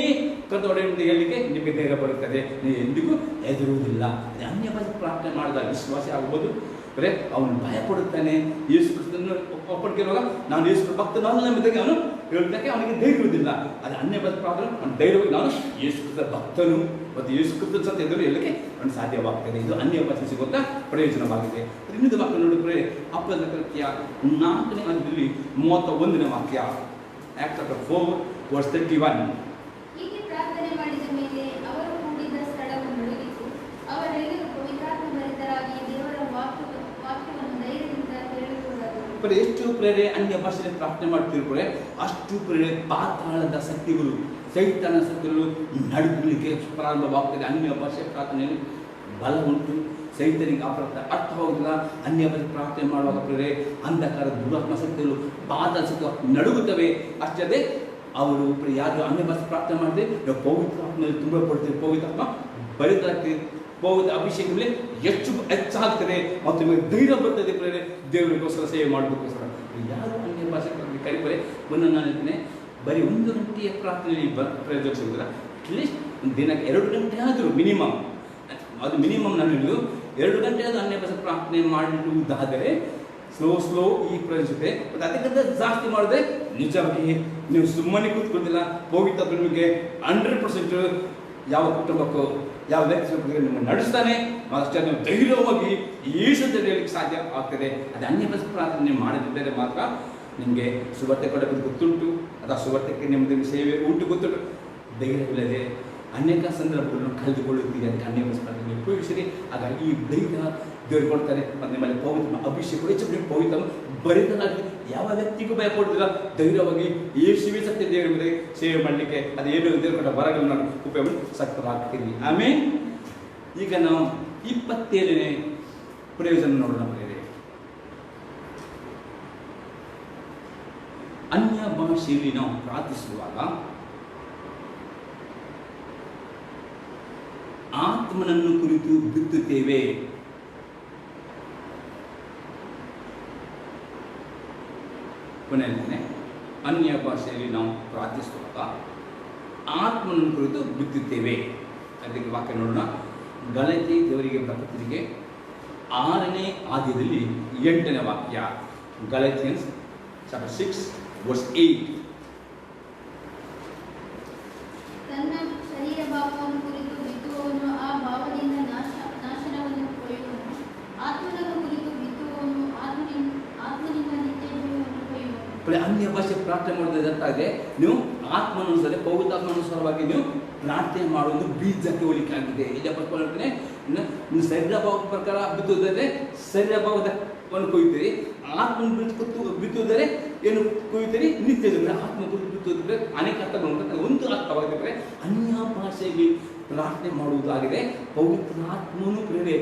ಕರ್ತವ್ಯ ಹೇಳಲಿಕ್ಕೆ ನಿಮಗೆ ಧೈರ್ಯ ಬರುತ್ತದೆ. ನೀವು ಎಂದಿಗೂ ಹೆದರುವುದಿಲ್ಲ. ಅನ್ಯ ಭಾಷೆ ಪ್ರಾರ್ಥನೆ ಮಾಡಿದಾಗ ವಿಶ್ವಾಸ ಆಗ್ಬೋದು. ಅಂದರೆ ಅವನು ಭಯ ಪಡುತ್ತಾನೆ. ಯೇಸು ಕ್ರಿಸ್ತನನ್ನು ಒಪ್ಪಡಿರುವಾಗ ನಾನು ಯೇಸು ಭಕ್ತನಲ್ಲ ಎಂಬುದಾಗಿ ಅವನು ಹೇಳೋದಕ್ಕೆ ಅವನಿಗೆ ಧೈರ್ಯ ಇರುವುದಿಲ್ಲ. ಅದು ಅನ್ಯ ಭಾಷೆ ಪ್ರಾರ್ಥನೆ ಅವನು ಧೈರ್ಯವಾಗಿ ನಾನು ಯೇಸು ಕ್ರಿಸ್ತ ಭಕ್ತನು ಮತ್ತು ಯೇಸು ಕ್ರಿಸ್ತನ ಸತ್ಯ ಎದುರು ಹೇಳಲಿಕ್ಕೆ ಅವನು ಸಾಧ್ಯವಾಗ್ತದೆ. ಇದು ಅನ್ಯ ಭಾಷೆ ಸಿಗುತ್ತಾ ಪ್ರಯೋಜನವಾಗಿದೆ. ಇನ್ನೊಂದು ವಾಕ್ಯ ನೋಡಿದ್ರೆ ಅಪೊಸ್ತಲರ ಕೃತ್ಯ 4ನೇ ಅಧ್ಯಾಯದಲ್ಲಿ 31ನೇ ವಾಕ್ಯ, Acts 4:31. ಹೀಗೆ ಪ್ರಾರ್ಥನೆ ಮಾಡಿದ ಮೇಲೆ ಅವರು ಕೂಡಿದ್ದ ಸ್ಥಳವು ನಡುಗಿತು. ಅವರೆಲ್ಲರೂ ಪವಿತ್ರಾತ್ಮ ಭರಿತರಾಗಿ ದೇವರ ವಾಕ್ಯವನ್ನು ಧೈರ್ಯದಿಂದ ಕೇಳಿಕೊಳ್ಳರು. ಎಷ್ಟು ಪ್ರೇರೆ ಅನ್ಯ ಭಾಷೆಯಲ್ಲಿ ಪ್ರಾರ್ಥನೆ ಮಾಡ್ತಿರ್ತಾರೆ, ಅಷ್ಟು ಪ್ರೇರೆ ಪಾತಾಳದ ಶಕ್ತಿಗಳು, ಸೈತಾನ ಶಕ್ತಿಗಳು ನಡುಗಲಿಕ್ಕೆ ಪ್ರಾರಂಭವಾಗ್ತದೆ. ಅನ್ಯ ಭಾಷೆ ಪ್ರಾರ್ಥನೆಯಲ್ಲಿ ಬಲ ಉಂಟು. ಸೈತನಿಗೆ ಅರ್ಥವಾಗುವುದಿಲ್ಲ. ಅನ್ಯ ಭಾಷೆ ಪ್ರಾರ್ಥನೆ ಮಾಡುವಾಗ ಪ್ರೇರೆ ಅಂಧಕಾರ ದುರಾತ್ಮ ಶಕ್ತಿಗಳು ಪಾತಾಳ ಶಕ್ತಿ ನಡುಗುತ್ತವೆ. ಅಷ್ಟೇ ಅವರು ಯಾರು ಅನ್ಯ ಭಾಷೆ ಪ್ರಾರ್ಥನೆ ಮಾಡಿದ್ರೆ ನಾವು ಪವಿತ್ರ ಆತ್ಮದಲ್ಲಿ ತುಂಬ ಪಡ್ತೇವೆ. ಪವಿತ್ರ ಆತ್ಮ ಬರಿತಾಗ್ತದೆ. ಪವಿತ್ರ ಅಭಿಷೇಕ ಮೇಲೆ ಹೆಚ್ಚಾಗ್ತದೆ ಮತ್ತು ನಿಮಗೆ ಧೈರ್ಯ ಬರ್ತದೆ. ಪ್ರೇರೆ ದೇವರಿಗೋಸ್ಕರ ಸೇವೆ ಮಾಡಬೇಕೋಸ್ಕರ ಯಾರು ಅನ್ಯ ಭಾಷೆ ಕರಿಬರೆ ಬಂದು ನಾನು ಹೇಳ್ತೇನೆ, ಬರೀ 1 ಗಂಟೆಯ ಪ್ರಾರ್ಥನೆಯಲ್ಲಿ ಪ್ರಯೋಜನ ಸಿಗುವುದಿಲ್ಲ. ಅಟ್ಲೀಸ್ಟ್ ದಿನಕ್ಕೆ 2 ಗಂಟೆ ಆದರೂ ಮಿನಿಮಮ್, ಅದು ಮಿನಿಮಮ್ ನಾನು ಹೇಳಿದ್ದು 2 ಗಂಟೆ ಆದರೂ ಅನ್ಯ ಭಾಷೆ ಪ್ರಾರ್ಥನೆ ಮಾಡುವುದಾದರೆ ಸ್ಲೋ ಈ ಪ್ರಯೋಜನ. ಮತ್ತು ಅದಕ್ಕಿಂತ ಜಾಸ್ತಿ ಮಾಡಿದ್ರೆ ನಿಜವಾಗಿ ನೀವು ಸುಮ್ಮನೆ ಕೂತ್ಕೊಳ್ತಿಲ್ಲ. ಪವಿತ್ರ ನಿಮಗೆ 100% ಯಾವ ಕುಟುಂಬಕ್ಕೂ ಯಾವ ವ್ಯಕ್ತಿ ನಿಮ್ಮನ್ನು ನಡೆಸ್ತಾನೆ. ಅಷ್ಟೇ ನೀವು ಧೈರ್ಯವಾಗಿ ಯೇಸು ಹೇಳಲಿಕ್ಕೆ ಸಾಧ್ಯ ಆಗ್ತದೆ. ಅದು ಅನ್ಯ ಭಾಷೆ ಪ್ರಾರ್ಥನೆ ಮಾಡದಿದ್ದರೆ ಮಾತ್ರ ನಿಮಗೆ ಸುವಾರ್ತೆ ಕೊಡಬೇಕು ಗೊತ್ತುಂಟು, ಅಥವಾ ಸುವಾರ್ತೆಗೆ ನಿಮ್ಮದು ಸೇವೆ ಉಂಟು ಗೊತ್ತುಂಟು. ಧೈರ್ಯವಿಲ್ಲದೆ ಅನೇಕ ಸಂದರ್ಭಗಳನ್ನು ಕಳೆದುಕೊಳ್ಳುತ್ತೀರಿ. ಅದಕ್ಕೆ ಅನ್ಯ ಭಾಷೆ ಪ್ರಾರ್ಥನೆ ಉಪಯೋಗಿಸಿರಿ. ಹಾಗಾಗಿ ಈ ಧೈರ್ಯ ದೇವರು ಕೊಡ್ತಾರೆ. ಮತ್ತು ನಿಮ್ಮಲ್ಲಿ ಪವಿತ್ರ ಅಭಿಷೇಕ ಹೆಚ್ಚು ಪವಿತ್ರ ಬರಿತನಾಗಿ ಯಾವ ವ್ಯಕ್ತಿಗೂ ಭಯ ಪಡುತ್ತಿಲ್ಲ. ಧೈರ್ಯವಾಗಿ ಯೇಸುವೇ ಸತ್ಯ ದೇವರ ಮೇಲೆ ಸೇವೆ ಮಾಡಲಿಕ್ಕೆ ಅದೇನು ದೇವರು ಕೊಟ್ಟ ವರಗಳನ್ನು ಉಪಯೋಗ ಸಕ್ತರಾಗ್ತೀವಿ. ಆಮೇಲೆ ಈಗ ನಾವು 27ನೇ ಪ್ರಯೋಜನ ನೋಡೋಣ. ಅನ್ಯ ಭಾಷೆಯಲ್ಲಿ ನಾವು ಪ್ರಾರ್ಥಿಸುವಾಗ ಆತ್ಮನನ್ನು ಕುರಿತು ಬಿತ್ತುತ್ತೇವೆ. ಕೊನೆಯಲ್ಲೇ ಅನ್ಯ ಭಾಷೆಯಲ್ಲಿ ನಾವು ಪ್ರಾರ್ಥಿಸುವಾಗ ಆತ್ಮನನ್ನು ಕುರಿತು ಬಿತ್ತುತ್ತೇವೆ. ಅದಕ್ಕೆ ವಾಕ್ಯ ನೋಡೋಣ. ಗಲಾತ್ಯ ದೇವರಿಗೆ ಬರೆದ ಪತ್ರಿಕೆ 6ನೇ ಅಧ್ಯಾಯದಲ್ಲಿ 8ನೇ ವಾಕ್ಯ. ಗಲಾತ್ಯನ್ಸ್ ಚಾಪ್ಟರ್ 6 verse 8. ತನ್ನ ಶರೀರ ಭಾವವನ್ನು ಕುರಿತು ಬಿತ್ತುವವನು ಆ ಭಾವದಿಂದ ನಾಶನವನ್ನು ಕೊಯ್ಯುವನು. ಆತ್ಮನನ್ನು ಕುರಿತು ಬಿತ್ತುವವನು ಆತ್ಮನಿಂದ ನಿತ್ಯ ಜೀವವನ್ನು ಕೊಯ್ಯುವನು. ಅನ್ಯ ಭಾಷೆ ಪ್ರಾರ್ಥನೆ ಮಾಡೋದಾಗಿದೆ. ನೀವು ಆತ್ಮಾನುಸಾರ ಪವಿತ್ರಾತ್ಮಾನುಸಾರವಾಗಿ ನೀವು ಪ್ರಾರ್ಥನೆ ಮಾಡುವುದು ಬೀಜಕ್ಕೆ ಹೋಲಿಕೆ ಆಗಿದೆ. ಈಗ ಹೇಳ್ತೇನೆ, ಶರೀರ ಭಾವದ ಪ್ರಕಾರ ಬಿತ್ತುವುದಾದರೆ ಶರೀರ ಭಾವವನ್ನು ಕೊಯ್ಯುತ್ತೀರಿ. ಆತ್ಮ ಬಿತ್ತುವುದರೆ ಏನು ಕೊಯ್ಯುತ್ತೀರಿ? ನಿತ್ಯ ಜೀವನ. ಆತ್ಮ ಬಿತ್ತುವುದ್ರೆ ಅನೇಕ ಅರ್ಥಗಳು. ಒಂದು ಅರ್ಥವಾಗಿದ್ದರೆ ಅನ್ಯ ಭಾಷೆಯಲ್ಲಿ ಪ್ರಾರ್ಥನೆ ಮಾಡುವುದಾಗಿದೆ. ಪವಿತ್ರಾತ್ಮನು ಪ್ರೇರೆ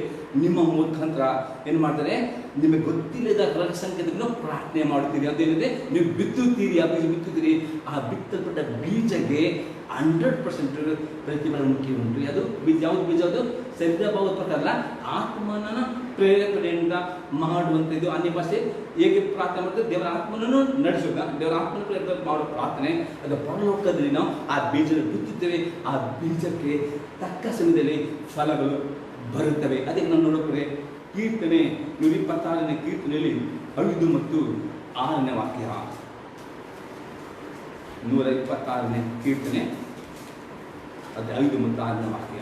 ನಿಮ್ಮ ಮುಖಾಂತರ ಏನು ಮಾಡ್ತಾರೆ? ನಿಮಗೆ ಗೊತ್ತಿಲ್ಲದ ಸಂಕೇತಗಳನ್ನು ಪ್ರಾರ್ಥನೆ ಮಾಡುತ್ತೀರಿ. ಅದೇನಿದೆ, ನೀವು ಬಿತ್ತುತ್ತೀರಿ. ಆ ಬೀಜ ಬಿತ್ತುತ್ತೀರಿ. ಆ ಬಿತ್ತಲ್ಪಟ್ಟ ಬೀಜಕ್ಕೆ 100% ಪ್ರತಿಫಲಮುಖಿ ಉಂಟು. ಅದು ಬೀಜ ಯಾವುದು? ಬೀಜ ಅದು ಶರೀರ ಭಾವದ ಪ್ರಕಾರ ಆತ್ಮನ ಪ್ರೇರೇಪಣೆಯಿಂದ ಮಾಡುವಂಥದ್ದು. ಅನ್ಯ ಭಾಷೆ ಹೇಗೆ ಪ್ರಾರ್ಥನೆ ಮಾಡ್ತಾರೆ? ದೇವರ ಆತ್ಮನನ್ನು ನಡೆಸುವಾಗ ದೇವರ ಆತ್ಮನ ಪ್ರೇರೇಪಣೆ ಮಾಡೋ ಪ್ರಾರ್ಥನೆ. ಅದು ಪರಲೋಕದಲ್ಲಿ ನಾವು ಆ ಬೀಜನ ಬಿತ್ತುತ್ತೇವೆ. ಆ ಬೀಜಕ್ಕೆ ತಕ್ಕ ಸಮಯದಲ್ಲಿ ಫಲಗಳು ಬರುತ್ತವೆ. ಅದಕ್ಕೆ ನಾವು ನೋಡೋಕೆ ಕೀರ್ತನೆ 126ನೇ ಕೀರ್ತನೆಯಲ್ಲಿ 5 ಮತ್ತು 6ನೇ ವಾಕ್ಯ. 126ನೇ ಕೀರ್ತನೆ ಅದು 5 ಮತ್ತು 6ನೇ ವಾಕ್ಯ.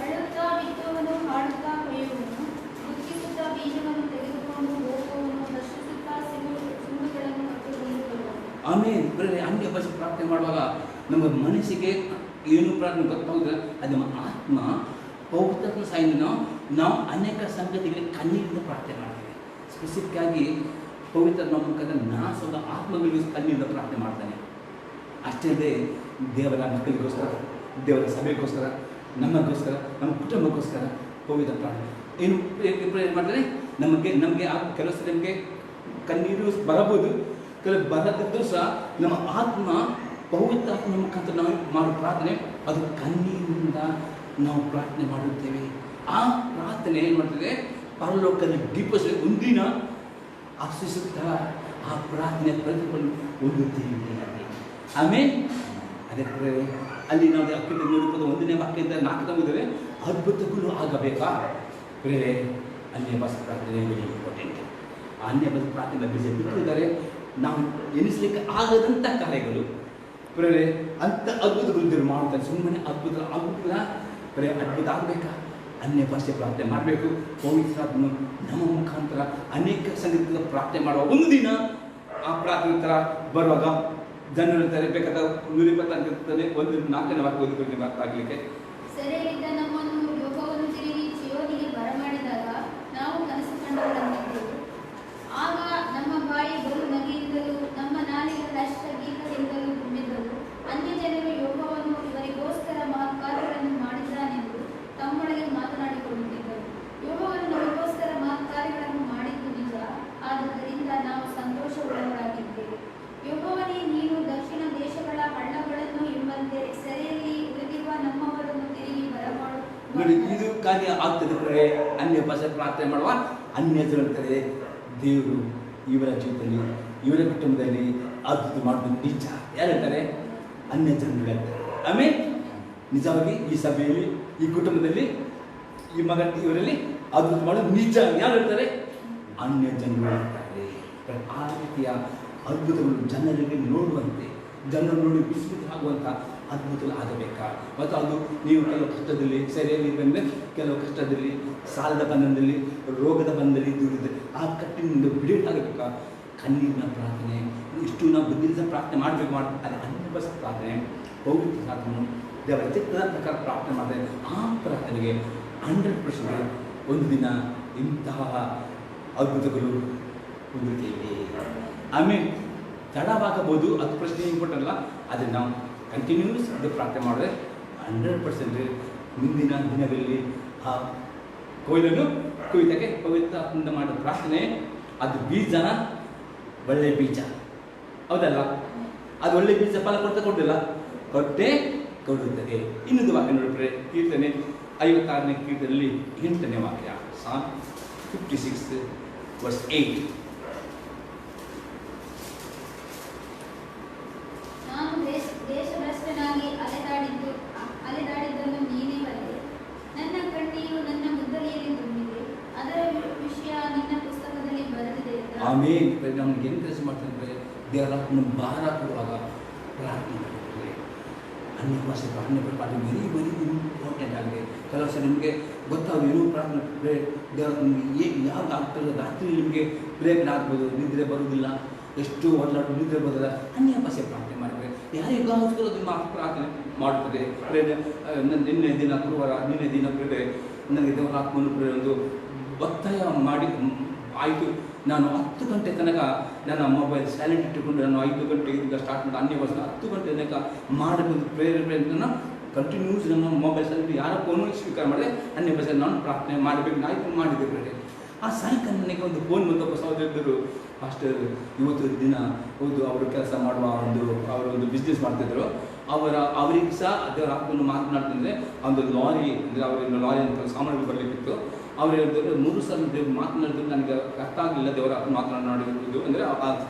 ಅಳುತ್ತಾ ಬಿತ್ತುವವನು ಹಾಡುತ್ತಾ ಕೊಯ್ಯುವನು. ದುಃಖಿಸುತ್ತಾ ಬೀಜವನ್ನು ತೆಗೆದುಕೊಂಡು ಹೋಗುವವನು ಹರ್ಷಿಸುತ್ತಾ ಸಿಂಹಗಳನ್ನು ಕಟ್ಟುಕೊಳ್ಳುವನು. ಆಮೇಲೆ ಅನ್ಯ ಭಾಷೆ ಪ್ರಾರ್ಥನೆ ಮಾಡುವಾಗ ನಮ್ಮ ಮನಸ್ಸಿಗೆ ಏನು ಪ್ರಾರ್ಥನೆ ಗೊತ್ತಾಗುದಿಲ್ಲ. ಅದು ನಮ್ಮ ಆತ್ಮ ಪವಿತ್ರಾತ್ಮ ಸಹಾಯದಿಂದ ನಾವು ಅನೇಕ ಸಂಗತಿಗಳಿಗೆ ಕಣ್ಣೀರಿಂದ ಪ್ರಾರ್ಥನೆ ಮಾಡ್ತೀವಿ. ಸ್ಪೆಸಿಫಿಕ್ ಆಗಿ ಪವಿತ್ರ ನಮ್ಮ ಮುಖಾಂತರ ನಾಸದ ಆತ್ಮಗಳಿಗೂ ಕಣ್ಣೀರಿಂದ ಪ್ರಾರ್ಥನೆ ಮಾಡ್ತಾನೆ. ಅಷ್ಟೇ ಅಲ್ಲದೆ ದೇವರ ಮಕ್ಕಳಿಗೋಸ್ಕರ, ದೇವರ ಸಭೆಗೋಸ್ಕರ, ನಮಗೋಸ್ಕರ, ನಮ್ಮ ಕುಟುಂಬಕ್ಕೋಸ್ಕರ ಪವಿತ್ರ ಪ್ರಾರ್ಥನೆ ಏನು ಮಾಡ್ತಾರೆ. ನಮಗೆ ಕೆಲವು ಸಲ ನಮಗೆ ಕಣ್ಣೀರು ಬರಬಹುದು. ಕೆಲವು ಬರದಿದ್ದರೂ ಸಹ ನಮ್ಮ ಆತ್ಮ ಪವಿತ್ರ ಆತ್ಮ ಮುಖಾಂತರ ನಾವು ಮಾಡೋ ಪ್ರಾರ್ಥನೆ ಅದು ಕಣ್ಣೀರಿನಿಂದ ನಾವು ಪ್ರಾರ್ಥನೆ ಮಾಡುತ್ತೇವೆ. ಆ ಪ್ರಾರ್ಥನೆ ಏನು ಮಾಡ್ತದೆ? ಪರಲೋಕದಲ್ಲಿ ಡಿಪಾಸಿಟ್ ಒಂದಿನ ಆಶಿಸುತ್ತಾ ಆ ಪ್ರಾರ್ಥನೆ ಪ್ರತಿಫಲ ಹೊಂದುತ್ತೀವಿ. ಆಮೇಲೆ ಅದಕ್ಕೆ ಅಲ್ಲಿ ನಾವು 1ನೇ ವಾಕ್ಯದಿಂದ 4 ಮುಗಿದರೆ ಅದ್ಭುತಗಳು ಆಗಬೇಕಾ? ಬೇರೆ ಅನ್ಯ ಭಾಷೆ ಪ್ರಾರ್ಥನೆ ವೆರಿ ಇಂಪಾರ್ಟೆಂಟ್. ಆ ಅನ್ಯ ಭಾಷೆ ಪ್ರಾರ್ಥನೆ ಬೀಜ ಬಿಟ್ಟಿದ್ದಾರೆ. ನಾವು ಎನಿಸಲಿಕ್ಕೆ ಆಗದಂಥ ಕಾರ್ಯಗಳು ಬೇರೆ ಅಂಥ ಅದ್ಭುತಗಳು ದೇವರು ಮಾಡ್ತಾರೆ. ಸುಮ್ಮನೆ ಅದ್ಭುತ ಆಗುತ್ತಿಲ್ಲ. ಬೇರೆ ಅದ್ಭುತ ಆಗಬೇಕಾ? ಅನ್ಯ ಭಾಷೆ ಪ್ರಾರ್ಥನೆ ಮಾಡಬೇಕು. ಪವಿತ್ರಾತ್ಮನು ನಮ್ಮ ಮುಖಾಂತರ ಅನೇಕ ಸಂಗತಿಗಳ ಪ್ರಾರ್ಥನೆ ಮಾಡುವ ಒಂದು ದಿನ ಆ ಪ್ರಾರ್ಥನೆ ಥರ ಬರುವಾಗ ಜನರು ಇರ್ತಾರೆ. ಬೇಕಾದ 126 ಒಂದು 4ನೇ ವಾಕ್ಯ ಓದಿಕೊಂಡು ಅರ್ಥ ಆಗಲಿಕ್ಕೆ. ಸೆರೆಯಲ್ಲಿದ್ದ ನಮ್ಮನ್ನು ಯೋಗವನ್ನು ತಿರುಗಿ ಚಿಯೋನಿಗೆ ಬರಮಾಡಿದಾಗ ನಾವು ಕನಸು ಕಂಡವರಾಗಿದ್ದೆವು. ಆಗ ನಮ್ಮ ಬಾಯಿ ಬಲು ನಗೆಯಿಂದಲೂ ನಮ್ಮ ನಾಲಿಗೆ ಗೀತದಿಂದಲೂ ತುಂಬಿದ್ದವು. ಅನ್ಯ ಜನರು ಯೋಗವನ್ನು ಇವರಿಗೋಸ್ಕರ ಮಹತ್ಕಾರ್ಯಗಳನ್ನು ಮಾಡಿದ್ದಾನೆಂದು ತಮ್ಮೊಳಗೆ ಮಾತನಾಡಿಕೊಳ್ಳುತ್ತಿದ್ದರು. ಯೋಗವನ್ನು ನಮಗೋಸ್ಕರ ಮಹತ್ಕಾರ್ಯಗಳನ್ನು ಮಾಡಿದ್ದು ನಿಜ. ಆದುದರಿಂದ ನಾವು ಸಂತೋಷವುಳ್ಳವರಾಗಿದ್ದೇವೆ. ಯೋಗವನೇ, ನೀನು ದಕ್ಷಿಣ ದೇಶಗಳ ಹಳ್ಳಗಳನ್ನು ಎಂಬಂತೆ ಸೆರೆಯಲ್ಲಿ ಉಳಿದಿರುವ ನಮ್ಮವರನ್ನು ತಿರುಗಿ ಬರಮಾಡು. ನೋಡಿ, ಇದು ಕಾರ್ಯ ಆಗ್ತದೆ. ಅನ್ಯ ಭಾಷೆ ಪ್ರಾರ್ಥನೆ ಮಾಡುವ ಅನ್ಯ ಜನರು ದೇವರು ಇವರ ಜೀವಿತದಲ್ಲಿ, ಇವರ ಕುಟುಂಬದಲ್ಲಿ ಅದ್ಭುತ ಮಾಡೋದು ನಿಜ. ಯಾರು ಹೇಳ್ತಾರೆ? ಅನ್ಯ ಜನರು ಹೇಳ್ತಾರೆ. ಆಮೇಲೆ ನಿಜವಾಗಿ ಈ ಸಭೆಯಲ್ಲಿ, ಈ ಕುಟುಂಬದಲ್ಲಿ, ಈ ಇವರಲ್ಲಿ ಅದ್ಭುತ ಮಾಡೋದು ನಿಜ. ಯಾರು ಹೇಳ್ತಾರೆ? ಅನ್ಯ ಜನರು ಹೇಳ್ತಾರೆ. ಆ ರೀತಿಯ ಅದ್ಭುತಗಳು ಜನರಿಗೆ ನೋಡುವಂತೆ, ಜನರು ನೋಡಿ ವಿಸ್ಮಿತರಾಗುವಂಥ ಅದ್ಭುತಗಳು ಆಗಬೇಕಾ? ಮತ್ತು ಅದು ನೀವು ಕೆಲವು ಕಷ್ಟದಲ್ಲಿ, ಸರಿಯಲ್ಲಿ ಬಂದರೆ ಕೆಲವು ಕಷ್ಟದಲ್ಲಿ, ಸಾಲದ ಬಂಧನದಲ್ಲಿ, ರೋಗದ ಬಂಧನದಲ್ಲಿ ದೂರಿದ್ರೆ ಆ ಕಟ್ಟಿನಿಂದ ಬಿಡುಗಡೆ ಆಗಬೇಕಾ? ಕಣ್ಣೀರಿನ ಪ್ರಾರ್ಥನೆ, ಇಷ್ಟು ನಾವು ಬುದ್ಧಿಯಿಂದ ಪ್ರಾರ್ಥನೆ ಮಾಡಬೇಕು. ಅದು ಅನ್ಯ ಉಪವಾಸ ಪ್ರಾರ್ಥನೆ ಪವಿತ್ರ ಪ್ರಾರ್ಥನೆ ದೇವರ ಚಿತ್ರದ ಪ್ರಕಾರ ಪ್ರಾರ್ಥನೆ ಮಾಡಿದ್ರೆ ಆ ಪ್ರಾರ್ಥನೆಗೆ 100% ಒಂದು ದಿನ ಇಂತಹ ಅದ್ಭುತಗಳು ಹೊಂದುತ್ತೇವೆ. ಆಮೇಲೆ ತಡವಾಗಬಹುದು, ಅದು ಪ್ರಶ್ನೆ ಇಂಪಾರ್ಟೆಂಟ್ ಅಲ್ಲ. ಆದರೆ ನಾವು ಕಂಟಿನ್ಯೂಸ್ ಅದು ಪ್ರಾರ್ಥನೆ ಮಾಡಿದ್ರೆ 100% ಮುಂದಿನ ದಿನಗಳಲ್ಲಿ ಆ ಕೊಯ್ಲನ್ನು ಕೊಯ್ದಕ್ಕೆ ಪವಿತ್ರ ಮಾಡೋ ಪ್ರಾರ್ಥನೆ ಅದು ಬೀಜನ ಒಳ್ಳೆ ಬೀಜ, ಹೌದಲ್ಲ? ಅದು ಒಳ್ಳೆ ಬೀಜ ಫಲ ಕೊಟ್ಟಿಲ್ಲ, ಕೊಡುತ್ತದೆ. ಇನ್ನೊಂದು ವಾಕ್ಯ ನೋಡಿದ್ರೆ ಕೀರ್ತನೆ 56ನೇ ಕೀರ್ತನೆಯಲ್ಲಿ 8ನೇ ವಾಕ್ಯ, Psalm 56 verse 8. ನಾನು ದೇಶಭ್ರಷ್ಟನಾಗಿ ಅಲೆದಾಡಿದ್ದನ್ನು ನೀನೇ ಬಲ್ಲೆ. ನನ್ನ ಕಣ್ಣೀರು ನನ್ನ ಮುದ್ದಲಿಯಲ್ಲಿ ತುಂಬಿದೆ, ಅದರ ವಿಷಯ ನಿನ್ನ ಪುಸ್ತಕದಲ್ಲಿ ಬರೆದಿದೆ. ಆಮೇಲೆ ನಮ್ಗೆ ಏನು ಕೆಲಸ ಮಾಡ್ತಾರೆ, ದೇವರ ಭಾರ ಕೊಡುವಾಗ ಪ್ರಾರ್ಥನೆ ಮಾಡಿದ್ರೆ ಅನ್ಯ ಭಾಷೆ ಪ್ರಾರ್ಥನೆ ವೆರಿ ಇಂಪಾರ್ಟೆಂಟ್ ಆಗಿದೆ. ಕೆಲವು ಸಲ ನಿಮಗೆ ಗೊತ್ತಾಗೋದು ಏನೋ ಪ್ರಾರ್ಥನೆ ದೇವರ ನಿಮಗೆ ಯಾವ್ದು ಆಗ್ತದೆ, ರಾತ್ರಿ ನಿಮಗೆ ಬ್ರೇಕ್ ಆಗ್ಬೋದು, ನಿದ್ರೆ ಬರೋದಿಲ್ಲ, ಎಷ್ಟು ಹೊರಲಾಡು ನಿದ್ರೆ ಬರೋದಿಲ್ಲ, ಅನ್ಯ ಭಾಷೆ ಪ್ರಾರ್ಥನೆ ಮಾಡಿದ್ರೆ ಯಾರಿಗಾದರೂ ನಿಮ್ಮ ಪ್ರಾರ್ಥನೆ ಮಾಡುತ್ತದೆ. ನಿನ್ನೆ ದಿನ ಗುರುವಾರ, ನಿನ್ನೆ ದಿನ ನನಗೆ ದೇವರ ಆತ್ಮನು ಒಂದು ಒತ್ತಾಯ ಮಾಡಿ ಆಯಿತು. ನಾನು 10 ಗಂಟೆ ತನಕ ನನ್ನ ಮೊಬೈಲ್ ಸೈಲೆಂಟ್ ಇಟ್ಟುಕೊಂಡು ನಾನು 5 ಗಂಟೆಯಿಂದ ಸ್ಟಾರ್ಟ್ ಮಾಡಿ ಅನ್ಯ ಭಾಷೆ 10 ಗಂಟೆ ತನಕ ಮಾಡಬಹುದು ಪ್ರೇರಣೆ ಕಂಟಿನ್ಯೂಸ್ ನನ್ನ ಮೊಬೈಲ್ ಸೈಲೆಂಟ್ ಯಾರ ಫೋನು ಸ್ವೀಕಾರ ಮಾಡಿದೆ ಅನ್ಯ ಭಾಷೆ ನಾನು ಪ್ರಾರ್ಥನೆ ಮಾಡಬೇಕು ಆಯಿತು ಮಾಡಿದ್ದೆ ಬೇರೆ. ಆ ಸಾಯಂಕಾಲ ನನಗೆ ಒಂದು ಫೋನ್ ಬಂದಪ್ಪ ಸಹೋದರರು, ಮಾಸ್ಟರ್ ಇವತ್ತು ದಿನ ಹೌದು ಅವರು ಕೆಲಸ ಮಾಡುವ ಅವರೊಂದು ಬಿಸ್ನೆಸ್ ಮಾಡ್ತಿದ್ರು, ಅವರಿಗೆ ಸಹ ದೇವರ ಆತ್ಮನ್ನು ಮಾತನಾಡ್ತಿದ್ರೆ ಒಂದು ಲಾರಿ ಅಂದರೆ ಅವರಿಂದ ಲಾರಿ ಅಂತ ಸಾಮಾನುಗಳು ಬರಲಿಕ್ಕಿತ್ತು. ಅವ್ರು ಹೇಳಿದ್ರು 3 ಸಲ ದೇವ್ರು ಮಾತನಾಡಿದ್ರು, ನನಗೆ ಅರ್ಥ ಆಗಲಿಲ್ಲ ದೇವರ ಆತ್ಮ ಮಾತನಾಡಿದ್ದು. ಅಂದರೆ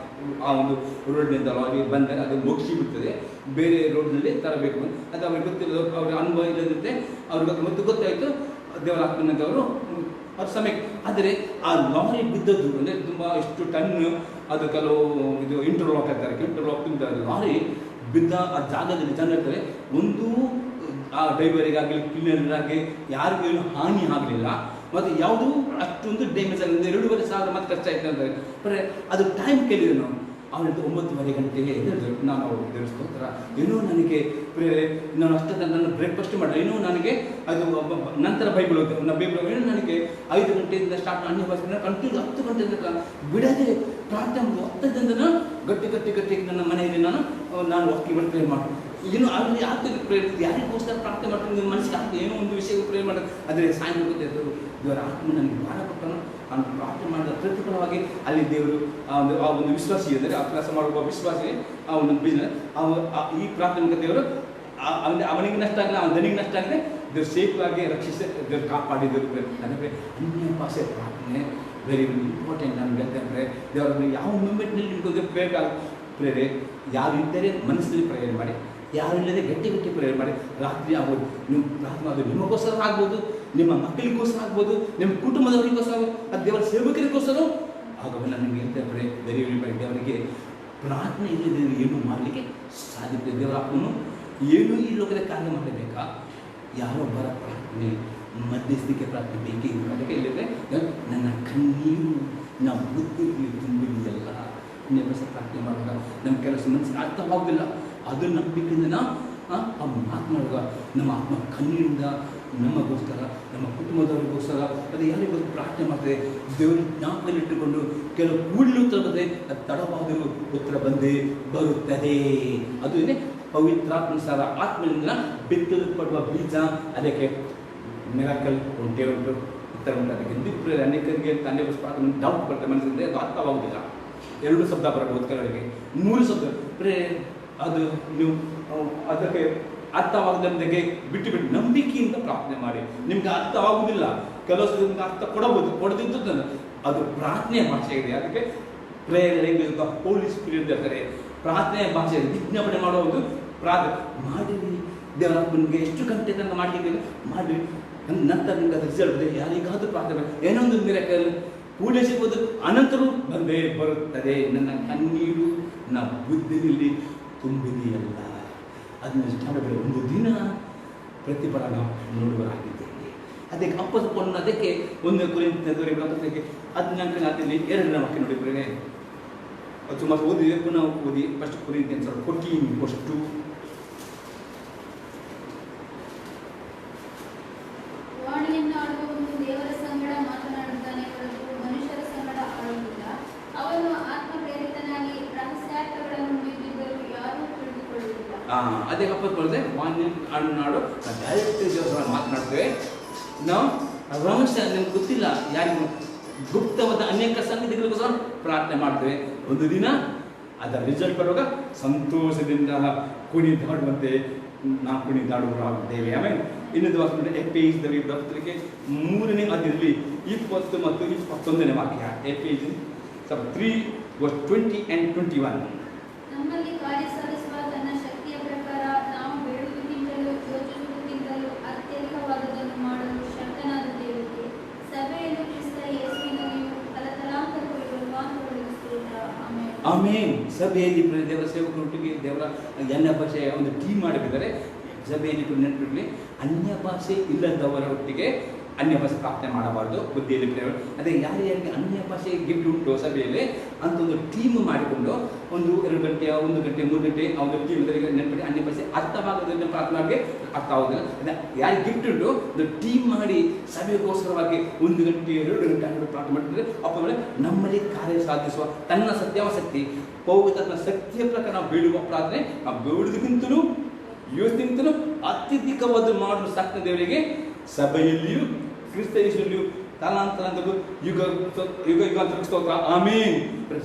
ಆ ಒಂದು ರೋಡ್ನಿಂದ ಲಾರಿ ಬಂದರೆ ಅದು ಮುಗಿಸಿ ಬಿಡ್ತದೆ, ಬೇರೆ ರೋಡ್ನಲ್ಲಿ ತರಬೇಕು ಅದು ಅವ್ರಿಗೆ ಗೊತ್ತಿಲ್ಲ, ಅವ್ರ ಅನುಭವ ಇಲ್ಲದಂತೆ ಅವ್ರಿಗೆ ಮತ್ತೆ ಗೊತ್ತಾಯಿತು ದೇವರ ಆತ್ಮನದವರು ಅವ್ರ ಸಮಯಕ್ಕೆ. ಆದರೆ ಆ ಲಾರಿ ಬಿದ್ದದ್ದು ಅಂದರೆ ತುಂಬ ಎಷ್ಟು ಟನ್, ಅದು ಕೆಲವು ಇದು ಇಂಟರ್ಲಾಕ್ ಅಂತಾರೆ, ಇಂಟರ್ಲಾಕ್ನಿಂದ ಲಾರಿ ಬಿದ್ದ ಆ ಜಾಗದಲ್ಲಿ ಜನ ಇರ್ತಾರೆ. ಒಂದು ಆ ಡ್ರೈವರಿಗಾಗಲಿ ಕ್ಲೀನರ್ಗಾಗಲಿ ಯಾರಿಗೂ ಏನು ಹಾನಿ ಆಗಲಿಲ್ಲ, ಮತ್ತು ಯಾವುದೂ ಅಷ್ಟೊಂದು ಡ್ಯಾಮೇಜ್ ಆಗಿದೆ. 2,500 ಮತ್ತೆ ಖರ್ಚಾಯ್ತು ಅಂತಾರೆ. ಬರೀ ಅದು ಟೈಮ್ ಕೇಳಿದ್ರು ನಾವು, ಅವನಿಂದ 9:30 ಗಂಟೆಗೆ ಹೇಳಿದ್ರು. ನಾನು ದೇವಸ್ಥೋತ್ರ ಏನೋ ನನಗೆ ನಾನು ಅಷ್ಟೇ ನನ್ನ ಬ್ರೇಕ್ಫಾಸ್ಟ್ ಮಾಡಿದೆ, ಏನೋ ನನಗೆ ಅದು ನಂತರ ಬೈಬಲ್ ಏನೋ ನನಗೆ 5 ಗಂಟೆಯಿಂದ ಸ್ಟಾರ್ಟ್ ಅನ್ಯ ಭಾಷೆ ಕಂಟಿನ್ಯೂ 10 ಗಂಟೆ ತನಕ ಬಿಡದೆ ಪ್ರಾರ್ಥನೆ 10 ಜನನ ಗಟ್ಟಿ ನನ್ನ ಮನೆಯಲ್ಲಿ ನಾನು ವಾಕಿಂಗ್ ಮಾಡಿ ಪ್ರೇರ್ ಮಾಡಿ ಏನೋ ಆಗಲಿ ಆಗ್ತದೆ ಪ್ರೇರ್ ಯಾರಿಗೋಸ್ಕರ ಪ್ರಾರ್ಥನೆ ಮಾಡ್ತೀನಿ, ನಿಮ್ಮ ಮನಸ್ಸಿಗೆ ಆಗ್ತದೆ ಏನೋ ಒಂದು ವಿಷಯ ಪ್ರೇರ್ ಮಾಡೋದು. ಆದರೆ ಸಾಯಂಕಾಲ ಗೊತ್ತಾಯ್ತು ದೇವರ ಆತ್ಮ ನನಗೆ ಭಾರ ಕೊಟ್ಟನು, ನಾನು ಪ್ರಾರ್ಥನೆ ಮಾಡಿದ ಪ್ರತಿಫಲವಾಗಿ ಅಲ್ಲಿ ದೇವರು ಆ ಒಂದು ವಿಶ್ವಾಸಿ ಅಂದರೆ ಆ ಕೆಲಸ ಮಾಡುವ ವಿಶ್ವಾಸಿ ಆ ಒಂದು ಬಿಸ್ನೆಸ್ ಈ ಪ್ರಾರ್ಥನೆ ದೇವರು ಅವನಿಗೆ ನಷ್ಟ ಆಗಿಲ್ಲ, ಅವನ ದನಿಗೆ ನಷ್ಟ ಆಗಿದೆ, ದೇವ್ರು ಸೇಫಾಗಿ ರಕ್ಷಿಸಿ ದೇವ್ರು ಕಾಪಾಡಿದ್ರು. ನನಗೆ ಅನ್ಯ ಭಾಷೆ ಪ್ರಾರ್ಥನೆ ವೆರಿ ಇಂಪಾರ್ಟೆಂಟ್. ನನಗೆ ಅಂತಂದರೆ ದೇವರನ್ನು ಯಾವ ಮೂಮೆಂಟ್ನಲ್ಲಿ ನಿಮ್ಗೆ ಪ್ರೇರೆ ಯಾರು ಇದ್ದರೆ ಮನಸ್ಸಲ್ಲಿ ಪ್ರೇಯರ್ ಮಾಡಿ, ಯಾರಿಲ್ಲದೆ ಗಟ್ಟಿ ಪ್ರೇಯರ್ ಮಾಡಿ. ರಾತ್ರಿ ಆಗ್ಬೋದು, ನಿಮ್ಮ ಪ್ರಾರ್ಥನೆ ಅದು ನಿಮಗೋಸ್ಕರ ಆಗ್ಬೋದು, ನಿಮ್ಮ ಮಕ್ಕಳಿಗೋಸ್ಕರ ಆಗ್ಬೋದು, ನಿಮ್ಮ ಕುಟುಂಬದವರಿಗೋಸ್ಕರ ಆಗ್ಬೋದು, ಅದು ದೇವರ ಸೇವಕರಿಗೋಸ್ಕರ ಆಗಬಲ್ಲ. ನನಗೆ ಅಂತಂದರೆ ವೆರಿ ದೇವರಿಗೆ ಪ್ರಾರ್ಥನೆ ಇಲ್ಲದೆ ಏನು ಮಾಡಲಿಕ್ಕೆ ಸಾಧ್ಯತೆ. ದೇವರ ಆತ್ಮನು ಏನೂ ಈ ಲೋಕದ ಕಾರ್ಯ ಮಾಡಬೇಕಾ, ಯಾರೊಬ್ಬರ ಪ್ರಾರ್ಥನೆ ಮಧ್ಯಸ್ಥಿಕೆ ಪ್ರಾರ್ಥನೆ ಬೇಕೇ ಇಲ್ಲ. ಅದಕ್ಕೆ ಇಲ್ಲದೆ ನನ್ನ ಕಣ್ಣೀರು ನಮ್ಮ ಬುದ್ಧಿಗೆ ತುಂಬಿದೆಯಲ್ಲ ನೆನಸ ಪ್ರಾರ್ಥನೆ ಮಾಡುವಾಗ ನಮ್ಮ ಕೆಲಸ ಮನಸ್ಸಿಗೆ ಅರ್ಥವಾಗೋದಿಲ್ಲ. ಅದು ನಂಬಿಕೆಯಿಂದ ನಾವು ಮಾತನಾಡುವಾಗ ನಮ್ಮ ಆತ್ಮ ಕಣ್ಣೀರಿಂದ ನಮಗೋಸ್ಕರ ನಮ್ಮ ಕುಟುಂಬದವರಿಗೋಸ್ಕರ ಅದು ಯಾರಿಗೋಸ್ಕರ ಪ್ರಾರ್ಥನೆ ಮಾಡ್ತದೆ. ದೇವರು ಜ್ಞಾಪಕದಲ್ಲಿಟ್ಟುಕೊಂಡು ಕೆಲವು ಕೂಡಲೇ ಉತ್ತರ ಬಂದರೆ ಅದು ತಡವಾದರೂ ಉತ್ತರ ಬಂದೇ ಬರುತ್ತದೆ. ಅದು ಏನೇ ಪವಿತ್ರಾತ್ಮಸಾರ ಆತ್ಮದಿಂದ ಬಿತ್ತಲ್ಪಡುವ ಬೀಜ, ಅದಕ್ಕೆ ಮಿರಾಕಲ್ ಉಂಟು ಉತ್ತರ ಉಂಟು. ಅದಕ್ಕೆ ಎಂದಿಗೂ ಅನೇಕರಿಗೆ ಅನೇಕ ಪ್ರಾರ್ಥನೆ ಡೌಟ್ ಬರ್ತದೆ ಮನಸ್ಸಿಂದ, ಅದು ಅರ್ಥವಾಗುವುದಿಲ್ಲ. 2 ಶಬ್ದ ಬರಬಹುದು, ಕೆಲವರಿಗೆ 3 ಶಬ್ದ ಅದು ನೀವು ಅದಕ್ಕೆ ಅರ್ಥವಾಗದಂತೆಗೆ ಬಿಟ್ಟು ನಂಬಿಕೆಯಿಂದ ಪ್ರಾರ್ಥನೆ ಮಾಡಿ. ನಿಮ್ಗೆ ಅರ್ಥವಾಗುವುದಿಲ್ಲ, ಕೆಲವು ನಿಮ್ಗೆ ಅರ್ಥ ಕೊಡದಿದ್ದು ಅದು ಪ್ರಾರ್ಥನೆಯ ಭಾಷೆ ಇದೆ. ಅದಕ್ಕೆ ಪ್ರೇಯರ್ ಲ್ಯಾಂಗ್ವೇಜ್ ಹೋಲಿ ಸ್ಪಿರಿಟ್ ಇರ್ತಾರೆ. ಪ್ರಾರ್ಥನೆಯ ಭಾಷೆ ವಿಜ್ಞಾಪನೆ ಮಾಡುವ ಒಂದು ಪ್ರಾರ್ಥನೆ ಮಾಡಿರಿ. ದೇವರ ನಿಮಗೆ ಎಷ್ಟು ಗಂಟೆ ತನಕ ಮಾಡಲಿಕ್ಕೆ ಮಾಡಿರಿ, ನಂತರ ನಿಮ್ಗೆ ಅದು ರಿಸಲ್ಟ್ ಇದೆ. ಯಾರಿಗಾದ್ರೂ ಪ್ರಾರ್ಥನೆ ಏನೋ ಒಂದು ಮಿರಾಕಲ್ ಕೂಡಲೇ ಸಿಗ್ಬೋದು, ಅನಂತರೂ ಬಂದೇ ಬರುತ್ತದೆ. ನನ್ನ ಕಣ್ಣೀರು ನನ್ನ ಬುದ್ಧಿಯಲ್ಲಿ ತುಂಬಿದೆಯಲ್ಲ, ಅದನ್ನು ಸ್ಟಾರ್ಟ್ ಒಂದು ದಿನ ಪ್ರತಿಫಲ ನಾವು ನೋಡುವರಾಗಿದ್ದೇವೆ. ಅದಕ್ಕೆ ಅಪ್ಪಸ್ಕೊಂಡು ಅದಕ್ಕೆ 1 ಕೊರಿಂಥದವರಿಗೆ 14ಕ್ಕೆ 14ನೇ 2ನೇ ವಾಕ್ಯ ನೋಡಿದ್ರೆ ಅದು ಸುಮಾರು ಓದಿದೆ, ಪುನಃ ಓದಿ. First Corinthians 14:2. ವಾಣಿಯನ್ನು ಆಡುವವನು ದೇವರ ಸಂಗಡ ಮಾತನಾಡುತ್ತಾನೆ ಹೊರತು ಮನುಷ್ಯರ ಸಂಗಡ ಆಡುವುದಿಲ್ಲ. ಅವನು ಆತ್ಮ ಪ್ರೇರಿತನಾಗಿ ರಹಸ್ಯಾರ್ಥಗಳನ್ನು ನುಡಿದಿದ್ದರೂ ಯಾರೂ ತಿಳಿದುಕೊಳ್ಳುವುದಿಲ್ಲ. ಅದೇ ಕಪ್ಪದೆ ವಾಣಿಯನ್ನು ನಾಡು ಡೈರೆಕ್ಟ್ ದೇವರ ಮಾತನಾಡ್ತೇವೆ. ನಾವು ರಹಸ್ಯ ನಮ್ಗೆ ಗೊತ್ತಿಲ್ಲ, ಯಾರಿಗೂ ಗುಪ್ತವಾದ ಅನೇಕ ಸಂಗತಿಗಳಿಗೋಸ್ಕರ ಪ್ರಾರ್ಥನೆ ಮಾಡ್ತೇವೆ. ಒಂದು ದಿನ ಅದರ ರಿಸಲ್ಟ್ ಬರುವಾಗ ಸಂತೋಷದಿಂದ ಕುಣಿದಾಡುವಂತೆ ನಾವು ಕುಣಿದಾಡುವರಾಗಿದ್ದೇವೆ. ಆಮೇಲೆ ಇನ್ನೊಂದು ವಾಕ್ಯ ಎಫೆಸದವರಿಗೆ ಪತ್ರಿಕೆ 3ನೇ ಅಧ್ಯಾಯದಲ್ಲಿ 20 ಮತ್ತು 21ನೇ ವಾಕ್ಯ. Ephesians 3:20 and 21. ನಮ್ಮಲ್ಲಿ ಕಾರ್ಯ ಸಾಧಿಸುವ ತನ್ನ ಶಕ್ತಿಯ ಪ್ರಕಾರ ನಾವು ಬೇಡುವುದಕ್ಕಿಂತಲೂ ಯೋಚಿಸುವುದಕ್ಕಿಂತಲೂ ಅತ್ಯಧಿಕವಾದದನ್ನು ಮಾಡಲು ಶಕ್ತನಾದ ದೇವರಿಗೆ ಸಭೆಯನ್ನು ಕ್ರಿಸ್ತ ಯೇಸುವಿನಲ್ಲಿಯೂ ತಲತಲಾಂತರಕ್ಕೂ ರೂಪಾಂತರಗೊಳಿಸುತ್ತಾ. ಆಮೆನ್. ಆಮೇನ್. ಸಭೆಯಲ್ಲಿ ದೇವರ ಸೇವಕರೊಟ್ಟಿಗೆ ದೇವರ ಅನ್ಯ ಭಾಷೆಯ ಒಂದು ಟೀಮ್ ಮಾಡಬೇಕಾದರೆ ಸಭೆಯಲ್ಲಿ ನೆನಪಿರಲಿ, ಅನ್ಯ ಭಾಷೆ ಇಲ್ಲದವರ ಒಟ್ಟಿಗೆ ಅನ್ಯ ಭಾಷೆ ಪ್ರಾರ್ಥನೆ ಮಾಡಬಾರ್ದು. ಬುದ್ಧಿಯಲ್ಲಿ ಅದೇ ಯಾರ್ಯಾರಿಗೆ ಅನ್ಯ ಭಾಷೆ ಗಿಫ್ಟ್ ಉಂಟು ಸಭೆಯಲ್ಲಿ ಅಂತ ಒಂದು ಟೀಮ್ ಮಾಡಿಕೊಂಡು ಒಂದು 2 ಗಂಟೆ 1 ಗಂಟೆ 3 ಗಂಟೆ ಅವ್ರ ಟೀಮ್ ನೆನಪಿಡಿ ಅನ್ಯ ಭಾಷೆ ಅರ್ಥವಾಗೋದ್ರಿಂದ ಪ್ರಾರ್ಥನೆಗೆ ಅರ್ಥ ಆಗೋದಿಲ್ಲ. ಯಾರಿಗೆ ಗಿಫ್ಟ್ ಉಂಟು ಒಂದು ಟೀಮ್ ಮಾಡಿ ಸಭೆಗೋಸ್ಕರವಾಗಿ 1 ಗಂಟೆ 2 ಗಂಟೆ ಪ್ರಾರ್ಥನೆ ಮಾಡಿದ್ರೆ ಅಪ್ಪ ನಮ್ಮಲ್ಲಿ ಕಾರ್ಯ ಸಾಧಿಸುವ ತನ್ನ ಸತ್ಯಾವಶಕ್ತಿ ಪವಿತ್ರ ಶಕ್ತಿಯ ಪ್ರಕಾರ ನಾವು ಬೇಡುವ ಪ್ರಾರ್ಥನೆ, ನಾವು ಬೇಡುವುದಕ್ಕಿಂತಲೂ ಯೋಚನೆಗಿಂತಲೂ ಅತ್ಯಧಿಕವಾದ ಮಾಡಲು ಸಾಕ್ತ ದೇವರಿಗೆ ಸಭೆಯಲ್ಲಿಯೂ ಕ್ರಿಸ್ತ ಯೇಸುವಿನಲ್ಲಿಯೂ ತಲಾಂತರಂತರು ಯುಗ ಯುಗಾಂತರ ಸ್ತೋತ್ರ. ಆಮೇನ್.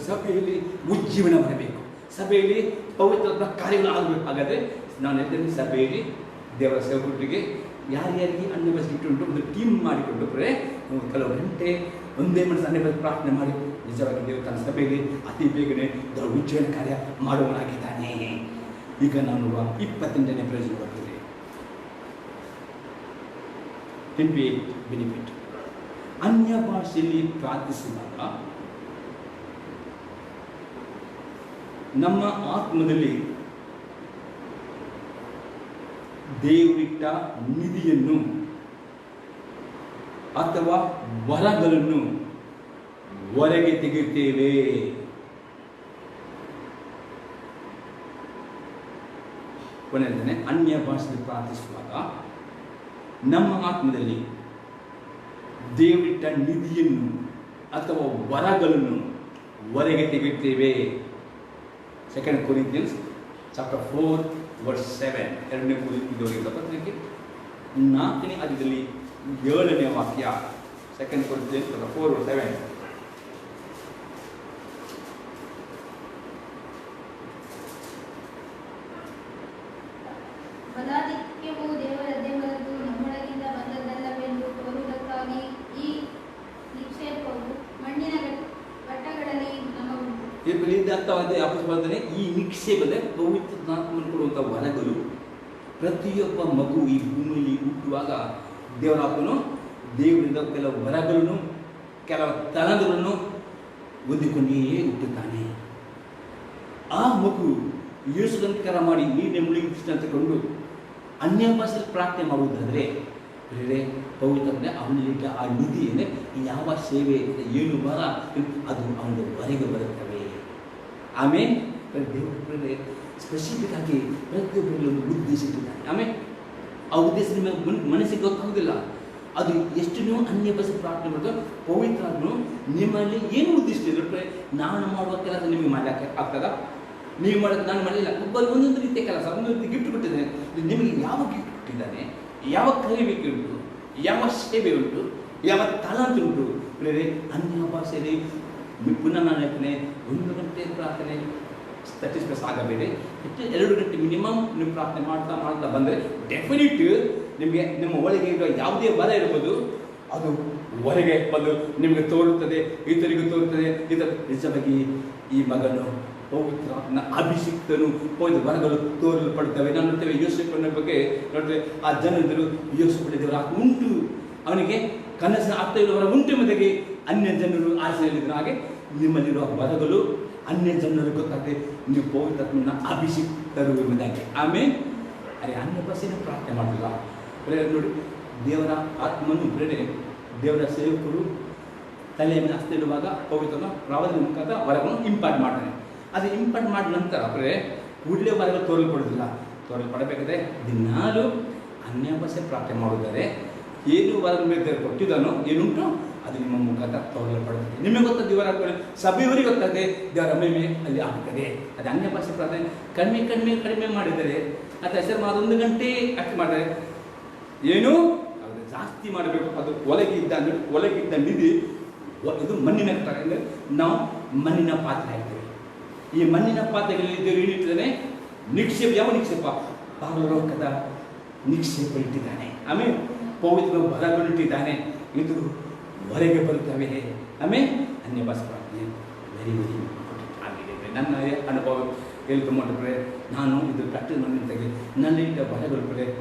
ಸಭೆಯಲ್ಲಿ ಉಜ್ಜೀವನ ಬರಬೇಕು, ಸಭೆಯಲ್ಲಿ ಪವಿತ್ರ ಕಾರ್ಯಗಳು ಆಗಬೇಕು. ಹಾಗಾದರೆ ನಾನು ಹೇಳ್ತೇನೆ, ಸಭೆಯಲ್ಲಿ ದೇವರ ಸೇವಕರಿಗೆ ಯಾರ್ಯಾರಿಗೆ ಅನ್ಯ ಭಾಷೆ ಇಟ್ಟುಂಟು ಒಂದು ಟೀಮ್ ಮಾಡಿಕೊಂಡು ಕೆಲವು ಗಂಟೆ ಒಂದೇ ಮನಸ್ಸು ಅನ್ಯ ಭಾಷೆ ಪ್ರಾರ್ಥನೆ ಮಾಡಿ ನಿಜವಾಗಿ ದೇವರು ತನ್ನ ಸಭೆಯಲ್ಲಿ ಅತಿ ಬೇಗನೆ ದೇವರ ಉಜ್ಜೀವನ ಕಾರ್ಯ ಮಾಡುವನಾಗಿದ್ದಾನೆ. ಈಗ ನಾನು 28ನೇ ಪ್ರಯೋಜನ ಬರ್ತದೆ. ಬೆನಿಫಿಟ್. ಅನ್ಯ ಭಾಷೆಯಲ್ಲಿ ಪ್ರಾರ್ಥಿಸಿದಾಗ ನಮ್ಮ ಆತ್ಮದಲ್ಲಿ ದೇವರಿಟ್ಟ ನಿಧಿಯನ್ನು ಅಥವಾ ವರಗಳನ್ನು ಹೊರಗೆ ತೆಗೆಯುತ್ತೇವೆ. ಕೊನೆಯದನ್ನೇ, ಅನ್ಯ ಭಾಷೆಯಲ್ಲಿ ಪ್ರಾರ್ಥಿಸುವಾಗ ನಮ್ಮ ಆತ್ಮದಲ್ಲಿ ದೇವರಿಟ್ಟ ನಿಧಿಯನ್ನು ಅಥವಾ ವರಗಳನ್ನು ಹೊರಗೆ ತೆಗೆಯುತ್ತೇವೆ. 2 ಕೊರಿಂಥಿಯನ್ಸ್ 4:7. 2ನೇ ಕೊರಿಂಥಿಯದವರಿಗೆ ಪತ್ರಿಕೆ 4ನೇ ಅಧ್ಯಾಯದಲ್ಲಿ 7ನೇ ವಾಕ್ಯ. 2 ಕೊರಿಂಥಿಯನ್ಸ್ 4:7. ಬಲಾಧಿಕ್ಯವು ದೇವರದ್ದೇ ಹೊರತು ನಮ್ಮೊಳಗಿಂದ ಬಂದದ್ದಲ್ಲವೆಂದು ತೋರುವುದಕ್ಕಾಗಿ ಈ ನಿಕ್ಷೇಪವು ಮಣ್ಣಿನ ಘಟ್ಟಗಳಲ್ಲಿ ನಮಗುಂಟು. ಅರ್ಥವಾದ ಅಪಸ್ಪರ್ಧನೆ. ಈ ನಿಕ್ಷೇಪದ ಪವಿತ್ರಾತ್ಮನ ಕೊಡುವಂಥ ವರಗಳು ಪ್ರತಿಯೊಬ್ಬ ಮಗು ಈ ಭೂಮಿಯಲ್ಲಿ ಹುಟ್ಟುವಾಗ ದೇವರಾತ್ಮನು ದೇವರಿಂದ ಕೆಲವು ವರಗಳನ್ನು ಕೆಲವು ತನಗಳನ್ನು ಹೊಂದಿಕೊಂಡೇ ಹುಟ್ಟುತ್ತಾನೆ. ಆ ಮಗು ಯೇಸುವಂತರ ಮಾಡಿ ನೀರಿನ ಮುಳುಗಿ ತಗೊಂಡು ಅನ್ಯ ಭಾಷೆಯಲ್ಲಿ ಪ್ರಾರ್ಥನೆ ಮಾಡುವುದಾದರೆ ಪವಿತ್ರ ಅವನಿಗೆ ಆ ನಿಧಿ ಅಂದರೆ ಯಾವ ಸೇವೆ ಏನು ಬರ ಅದು ಅವನ ಹೊರಗೆ ಬರುತ್ತವೆ. ಆಮೇಲೆ ದೇವರ ಸ್ಪೆಸಿಫಿಕ್ ಆಗಿ ಪ್ರತಿಯೊಬ್ಬರಲ್ಲಿ ಒಂದು ಉದ್ದೇಶ ಇಟ್ಟಿದ್ದಾನೆ. ಆಮೇಲೆ ಆ ಉದ್ದೇಶ ನಿಮಗೆ ಮನಸ್ಸಿಗೆ ಗೊತ್ತಾಗುವುದಿಲ್ಲ. ಅದು ಎಷ್ಟು ನೀವು ಅನ್ಯ ಭಾಷೆ ಪ್ರಾರ್ಥನೆ ಮಾಡೋದು ಪವಿತ್ರಾತ್ಮನು ನಿಮ್ಮಲ್ಲಿ ಏನು ಉದ್ದೇಶ ಇದೆ. ನಾನು ಮಾಡುವ ಕೆಲಸ ನಿಮಗೆ ಮಾಡಲಿಕ್ಕೆ ಆಗ್ತದ? ನೀವು ಮಾಡೋದು ನಾನು ಮಾಡಲಿಲ್ಲ. ಒಬ್ಬರು ಒಂದೊಂದು ರೀತಿಯ ಕೆಲಸ ಒಂದೊಂದು ಗಿಫ್ಟ್ ಕೊಟ್ಟಿದ್ದಾನೆ. ನಿಮಗೆ ಯಾವ ಗಿಫ್ಟ್ ಕೊಟ್ಟಿದ್ದಾನೆ, ಯಾವ ಕಲಿವಿಕೆ ಉಂಟು, ಯಾವ ಸೇವೆ ಉಂಟು, ಯಾವ ತಲಾಂತ ಉಂಟು. ಅನ್ಯ ಭಾಷೆಯಲ್ಲಿ ಪುನಃ ನಾನು ಹೇಳ್ತೇನೆ, 1 ಗಂಟೆ ಪ್ರಾರ್ಥನೆ ಸ್ಟ್ಯಾಟಿಸ್ಟಿಕ್ಸ್ ಆಗಬೇಡಿ. 2 ಗಂಟೆ ಮಿನಿಮಮ್ ನೀವು ಪ್ರಾರ್ಥನೆ ಮಾಡ್ತಾ ಬಂದರೆ ಡೆಫಿನಿಟ್ ನಿಮಗೆ ನಿಮ್ಮ ಒಳಗೆ ಇರುವ ಯಾವುದೇ ಬಲ ಇರ್ಬೋದು ಅದು ಹೊರಗೆ ಬಂದು ನಿಮಗೆ ತೋರುತ್ತದೆ, ಇತರಿಗೂ ತೋರುತ್ತದೆ. ನಿಜವಾಗಿ ಈ ಮಗನು ಪವಿತ್ರಾತ್ಮನ ಅಭಿಷಿಕ್ತನು ಪವಿತ್ರ ವರಗಳು ತೋರಲ್ಪಡುತ್ತವೆ. ನಾನು ನೋಡ್ತೇವೆ ಯೋಸೇಫನ ಬಗ್ಗೆ ನೋಡ್ತೇವೆ. ಆ ಜನರು ಯೋಸೇಫ ದೇವರ ಉಂಟು, ಅವನಿಗೆ ಕನಸಿನ ಅರ್ಥ ಇರುವವರ ಉಂಟು ಮತೆಗೆ ಅನ್ಯ ಜನರು ಆಸೆಯಲ್ಲಿದ್ದರು. ಹಾಗೆ ನಿಮ್ಮಲ್ಲಿರುವ ವರಗಳು ಅನ್ಯ ಜನರಿಗೆ ಗೊತ್ತಾಗ್ತದೆ ನೀವು ಪವಿತ್ರಾತ್ಮನ ಅಭಿಷಿಕ್ತರು ಎಂಬುದಾಗಿ. ಆಮೇಲೆ ಅರೆ ಅನ್ಯ ಭಾಷೆಯನ್ನು ಪ್ರಾರ್ಥನೆ ಮಾಡಲಿಲ್ಲ. ನೋಡಿ, ದೇವರ ಆತ್ಮನು ದೇವರ ಸೇವಕರು ತಲೆಯ ಮೇಲೆ ಹಸ್ತ ಇಡುವಾಗ ಪವಿತ್ರನ ಪ್ರವಾದನೆ ಮುಖಾಂತರ ವರಗಳನ್ನು ಇಂಪಾರ್ಟ್ ಮಾಡ್ತಾನೆ. ಅದು ಇಂಪಾರ್ಟ್ ಮಾಡಿದ ನಂತರ ಅಂದರೆ ಕೂಡಲೇ ವರಗಳು ತೋರಲ್ಪಡೋದಿಲ್ಲ. ತೋರಲ್ಪಡಬೇಕಾದ್ರೆ ದಿನಾಲು ಅನ್ಯ ಭಾಷೆ ಪ್ರಾರ್ಥನೆ ಮಾಡುತ್ತಾರೆ. ಏನು ವರ ಮೇಲೆ ಕೊಟ್ಟಿದ್ದಾನೋ ಏನುಂಟು ಅದು ನಿಮ್ಮ ಮುಖಾಂತರ ತೋರಲ್ಪಡುತ್ತದೆ. ನಿಮಗೆ ಗೊತ್ತಾದ ದೇವರ ಸಭೆಯವರಿಗೆ ಗೊತ್ತಾಗಿದೆ, ದೇವರ ಮಹಿಮೆ ಅಲ್ಲಿ ಆಗ್ತದೆ. ಅದು ಅನ್ಯ ಭಾಷೆ ಪ್ರಾರ್ಥನೆ ಕಡಿಮೆ ಮಾಡಿದರೆ ಅಥವಾ ಹೆಸರು ಅದೊಂದು ಗಂಟೆ ಅಷ್ಟು ಮಾಡಿದರೆ ಏನು ಅದು ಜಾಸ್ತಿ ಮಾಡಬೇಕು. ಅದು ಒಳಗಿದ್ದ ನಿಧಿ ಇದು ಮಣ್ಣಿನ ಅಂದರೆ ನಾವು ಮಣ್ಣಿನ ಪಾತ್ರೆ ಆಗ್ತೇವೆ. ಈ ಮಣ್ಣಿನ ಪಾತ್ರೆಗಳಲ್ಲಿ ದೇವರು ಏನಿಟ್ಟಿದ್ದಾನೆ? ನಿಕ್ಷೇಪ. ಯಾವ ನಿಕ್ಷೇಪ? ಪರಲೋಕದ ನಿಕ್ಷೇಪ ಇಟ್ಟಿದ್ದಾನೆ. ಆಮೇಲೆ ಪವಿತ್ರ ಬಲಗಳಿಟ್ಟಿದ್ದಾನೆ. ಇದು ಹೊರಗೆ ಬರುತ್ತವೆ. ಆಮೇಲೆ ಅನ್ಯ ಭಾಷೆ ಪ್ರಾರ್ಥನೆ ವೆರಿ ಆಗಿದೆ. ನನ್ನ ಅನುಭವ ಹೇಳ್ಕೊಂಡ್ರೆ ನಾನು ಇದು ಪ್ರಾಕ್ಟೀಸ್ ಮಾಡಿದಾಗ ನನ್ನಿಟ್ಟ ಬಲಗಳು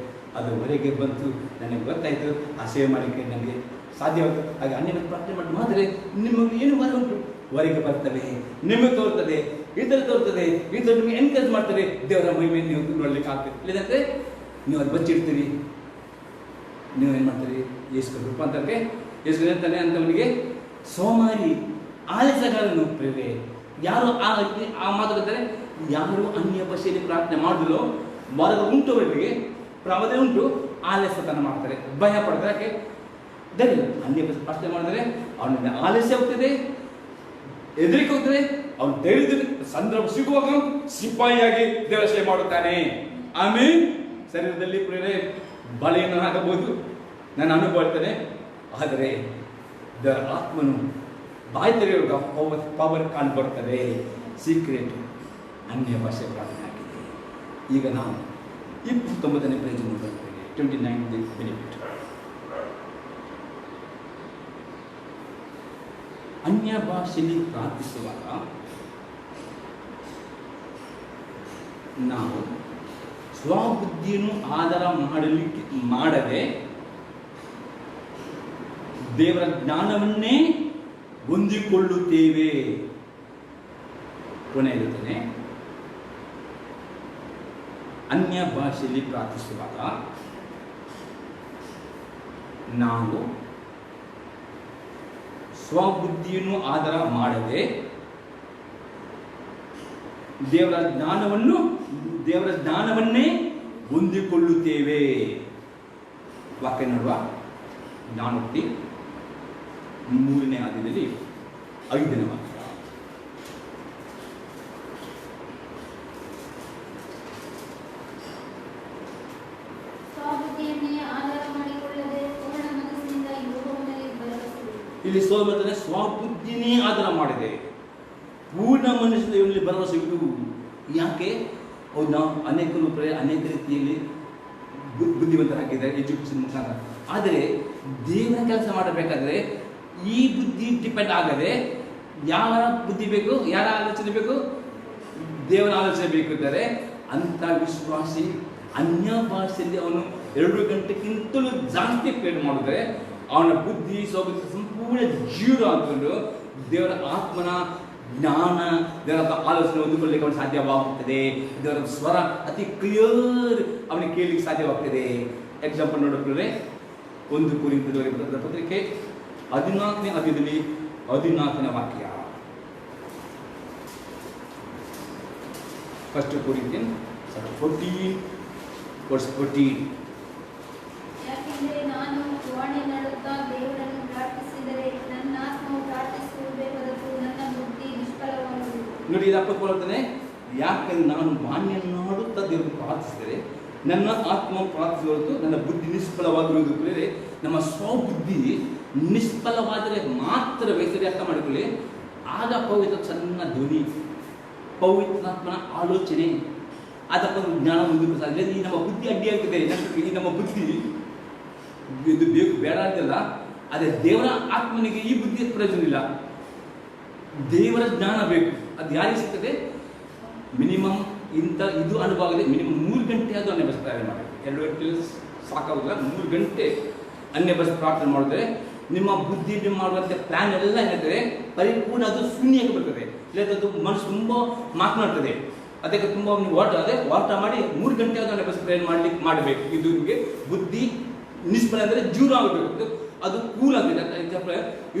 ಅದು ಹೊರಗೆ ಬಂತು. ನನಗೆ ಗೊತ್ತಾಯಿತು ಆ ಸೇವೆ ಮಾಡಲಿಕ್ಕೆ ನನಗೆ ಸಾಧ್ಯವಾಗುತ್ತೆ. ಹಾಗೆ ಅನ್ಯ ಪ್ರಾರ್ಥನೆ ಮಾಡಿ ಮಾಡಿದ್ರೆ ನಿಮಗೆ ಏನು ಬರ ಉಂಟು ಹೊರಗೆ ಬರ್ತವೆ, ನಿಮಗೆ ತೋರ್ತದೆ, ಇದರಲ್ಲಿ ತೋರ್ತದೆ, ಇದು ನಿಮಗೆ ಎನ್ಕರೇಜ್ ಮಾಡ್ತಾರೆ. ದೇವರ ಮಹಿಮೆ ನೀವು ನೋಡ್ಲಿಕ್ಕೆ ಆಗ್ತದೆ. ಇಲ್ಲದಂದರೆ ನೀವು ಅದು ಬಚ್ಚಿಡ್ತೀರಿ. ನೀವೇನು ಮಾಡ್ತೀರಿ? ಯೇಸು ರೂಪಾಂತರಕ್ಕೆ ಯೇಸು ಹೇಳ್ತಾನೆ ಅಂತವನಿಗೆ ಸೋಮಾರಿ ಆಲಸ್ಯಗಾರನು ಪ್ರೇರೆ. ಯಾರು ಆ ಮಾತುಕತಾರೆ? ಯಾರು ಅನ್ಯ ಭಾಷೆಯಲ್ಲಿ ಪ್ರಾರ್ಥನೆ ಮಾಡಿದ್ರು ವರದ ಉಂಟು, ಅವರಿಗೆ ಪ್ರವಾದ ಉಂಟು, ಆಲಸ್ಯತನ ಮಾಡ್ತಾರೆ, ಭಯ ಪಡ್ತಾರೆ. ಯಾಕೆ? ಧೈರ್ಯ ಅನ್ಯ ಭಾಷೆ ಪ್ರಾರ್ಥನೆ ಮಾಡಿದ್ರೆ ಅವನಿಂದ ಆಲಸ್ಯ ಹೋಗ್ತದೆ, ಹೆದರಿಕೆ ಹೋಗ್ತದೆ. ಅವನು ಧೈರ್ಯದಲ್ಲಿ ಸಂದರ್ಭ ಸಿಗುವಾಗ ಸಿಪಾಯಿಯಾಗಿ ದೇವರ ಸೇವೆ ಮಾಡುತ್ತಾನೆ. ಆಮೇಲೆ ಶರೀರದಲ್ಲಿ ಪ್ರೇರೆ ಬಲೆಯನ್ನು ಹಾಕಬಹುದು, ನಾನು ಅನುಭವಿಸ್ತೇನೆ. ಆದರೆ ದೇವರ ಆತ್ಮನು ಬಾಯಿ ತೆರೆಯುವಾಗ ಪವರ್ ಕಾಣ್ ಬರ್ತದೆ. ಸೀಕ್ರೆಟ್ ಅನ್ಯ ಭಾಷೆ ಪ್ರಾರ್ಥನೆ ಆಗಿದೆ. ಈಗ ನಾವು 29ನೇ ಪೇಜ್ ನೋಡ್ತೇವೆ. 29th benefit. ಅನ್ಯ ಭಾಷೆಯಲ್ಲಿ ಪ್ರಾರ್ಥಿಸುವಾಗ ನಾವು ಸ್ವಬುದ್ಧಿಯನ್ನು ಆಧಾರ ಮಾಡದೆ ದೇವರ ಜ್ಞಾನವನ್ನೇ ಹೊಂದಿಕೊಳ್ಳುತ್ತೇವೆ. ಕೊನೆಯಿರುತ್ತೇನೆ. ಅನ್ಯ ಭಾಷೆಯಲ್ಲಿ ಪ್ರಾರ್ಥಿಸುವಾಗ ನಾವು ಸ್ವಬುದ್ಧಿಯನ್ನು ಆಧಾರ ಮಾಡದೆ ದೇವರ ಜ್ಞಾನವನ್ನೇ ಹೊಂದಿಕೊಳ್ಳುತ್ತೇವೆ. ವಾಕ್ಯ ನೋಡುವ. 403ನೇ ಆದಿಯಲ್ಲಿ 5ನೇ ವಾಕ್ಯ. ಇಲ್ಲಿ ಸೋಮತನೆ ಸ್ವಬುದ್ಧಿನೇ ಆಧಾರ ಮಾಡಿದೆ, ಪೂರ್ಣ ಮನುಷ್ಯನಲ್ಲಿ ಭರವಸೆ ಇಟ್ಟು. ಯಾಕೆ? ಹೌದು, ನಾವು ಅನೇಕ ರೀತಿಯಲ್ಲಿ ಬುದ್ಧಿವಂತರಾಗಿದ್ದಾರೆ ಎಜುಕೇಶನ್ ಮುಖಾಂತರ. ಆದರೆ ದೇವರ ಕೆಲಸ ಮಾಡಬೇಕಾದ್ರೆ ಈ ಬುದ್ಧಿ ಡಿಪೆಂಡ್ ಆಗದೆ ಯಾರ ಬುದ್ಧಿ ಬೇಕು, ಯಾರ ಆಲೋಚನೆ ಬೇಕು? ದೇವರ ಆಲೋಚನೆ ಬೇಕಿದ್ದಾರೆ. ಅಂಥ ವಿಶ್ವಾಸಿ ಅನ್ಯ ಭಾಷೆಯಲ್ಲಿ ಅವನು 2 ಗಂಟೆಗಿಂತಲೂ ಜಾಸ್ತಿ ಪ್ರೇರಣೆ ಮಾಡಿದ್ರೆ ಅವನ ಬುದ್ಧಿ ಸ್ವಬುದ್ಧಿ ಸಂಪೂರ್ಣ ಜೀರೋ ಅಂದ್ಕೊಂಡು ದೇವರ ಆತ್ಮನ ಜ್ಞಾನ, ದೇವರ ಆಲೋಚನೆ ಹೊಂದಿಕೊಳ್ಳಲಿಕ್ಕೆ ಅವನು ಸಾಧ್ಯವಾಗುತ್ತದೆ. ದೇವರ ಸ್ವರ ಅತಿ ಕ್ಲಿಯರ್ ಅವನಿಗೆ ಕೇಳಲಿಕ್ಕೆ ಸಾಧ್ಯವಾಗ್ತದೆ. ಎಕ್ಸಾಂಪಲ್ ನೋಡಿದ್ರೆ 1 ಕೊರಿಂಥದವರಿಗೆ ಬರೆದ ಪತ್ರಿಕೆ 14ನೇ ಅಧ್ಯಾಯದಲ್ಲಿ 14ನೇ ವಾಕ್ಯ. 1 Corinthians 14:14. ಯಾಕೆಂದರೆ ನಾನು ವಾಣಿ ನಡುತ್ತಾ ದೇವರನ್ನು ಪ್ರಾರ್ಥಿಸಿದರೆ ನನ್ನ ಆತ್ಮವು ಪ್ರಾರ್ಥಿಸುವುದೇ ಹೊರತು ನನ್ನ ಬುದ್ಧಿ ನಿಷ್ಫಲವಾಗುವುದು. ನೋಡಿ, ಇದಪ್ಪಕೊಳ್ಳುತ್ತಾನೆ. ಯಾಕೆಂದ್ರೆ ನಾನು ವಾಣಿಯನ್ನು ನಾಡುತ್ತಾ ದೇವರನ್ನು ಪ್ರಾರ್ಥಿಸಿದರೆ ನನ್ನ ಆತ್ಮ ಪ್ರಾರ್ಥಿಸುವ ಹೊರತು ನನ್ನ ಬುದ್ಧಿ ನಿಷ್ಫಲವಾಗಿರುವುದು. ನಮ್ಮ ಸ್ವಬುದ್ಧಿ ನಿಷ್ಫಲವಾದರೆ ಮಾತ್ರವೇ, ಸರಿ ಅರ್ಥ ಮಾಡಿಕೊಳ್ಳಿ. ಆಗ ಪವಿತ್ರ ಸಣ್ಣ ಧ್ವನಿ, ಪವಿತ್ರಾತ್ಮನ ಆಲೋಚನೆ, ಅದಕ್ಕೆ ಜ್ಞಾನ ಹೊಂದಲು ಸಾಧ್ಯ. ಈ ನಮ್ಮ ಬುದ್ಧಿ ಅಡ್ಡಿಯಾಗಿದೆ. ಈ ನಮ್ಮ ಬುದ್ಧಿ ಇದು ಬೇಕು ಬೇಡ ಅಂತಲ್ಲ. ಆದರೆ ದೇವರ ಆತ್ಮನಿಗೆ ಈ ಬುದ್ಧಿ ಪ್ರಯೋಜನ ಇಲ್ಲ. ದೇವರ ಜ್ಞಾನ ಬೇಕು. ಅದು ಯಾರಿಗೆ ಸಿಗ್ತದೆ? ಮಿನಿಮಮ್ ಇದು ಅನುಭವ ಆಗಿದೆ. ಮಿನಿಮಮ್ 3 ಗಂಟೆ ಅದು ಅನ್ಯ ಭಾಷೆ ಪ್ರಾರ್ಥನೆ ಮಾಡಿ. 2 ಗಂಟೆ ಸಾಕಾಗೋದಿಲ್ಲ. 3 ಗಂಟೆ ಅನ್ಯ ಭಾಷೆ ಪ್ರಾರ್ಥನೆ ಮಾಡಿದ್ರೆ ನಿಮ್ಮ ಬುದ್ಧಿ ಮಾಡುವಂಥ ಪ್ಲಾನ್ ಎಲ್ಲ ಏನಿದೆ ಪರಿಪೂರ್ಣ ಅದು ಶೂನ್ಯಕ್ಕೆ ಬರ್ತದೆ. ಇಲ್ಲದ ಅದು ಮನಸ್ಸು ತುಂಬ ಮಾತನಾಡ್ತದೆ. ಅದಕ್ಕೆ ತುಂಬ ನೀವು ವಾಟ ಮಾಡಿ 3 ಗಂಟೆ ಅದು ಅನ್ಯ ಭಾಷೆ ಪ್ರೇರಣೆ ಮಾಡಬೇಕು. ಇದು ನಿಮಗೆ ಬುದ್ಧಿ ನಿಷ್ಫಲ ಅಂದರೆ ಜೀರೋ ಆಗಬೇಕು. ಅದು ಕೂಲ್ ಆಗಬೇಕು.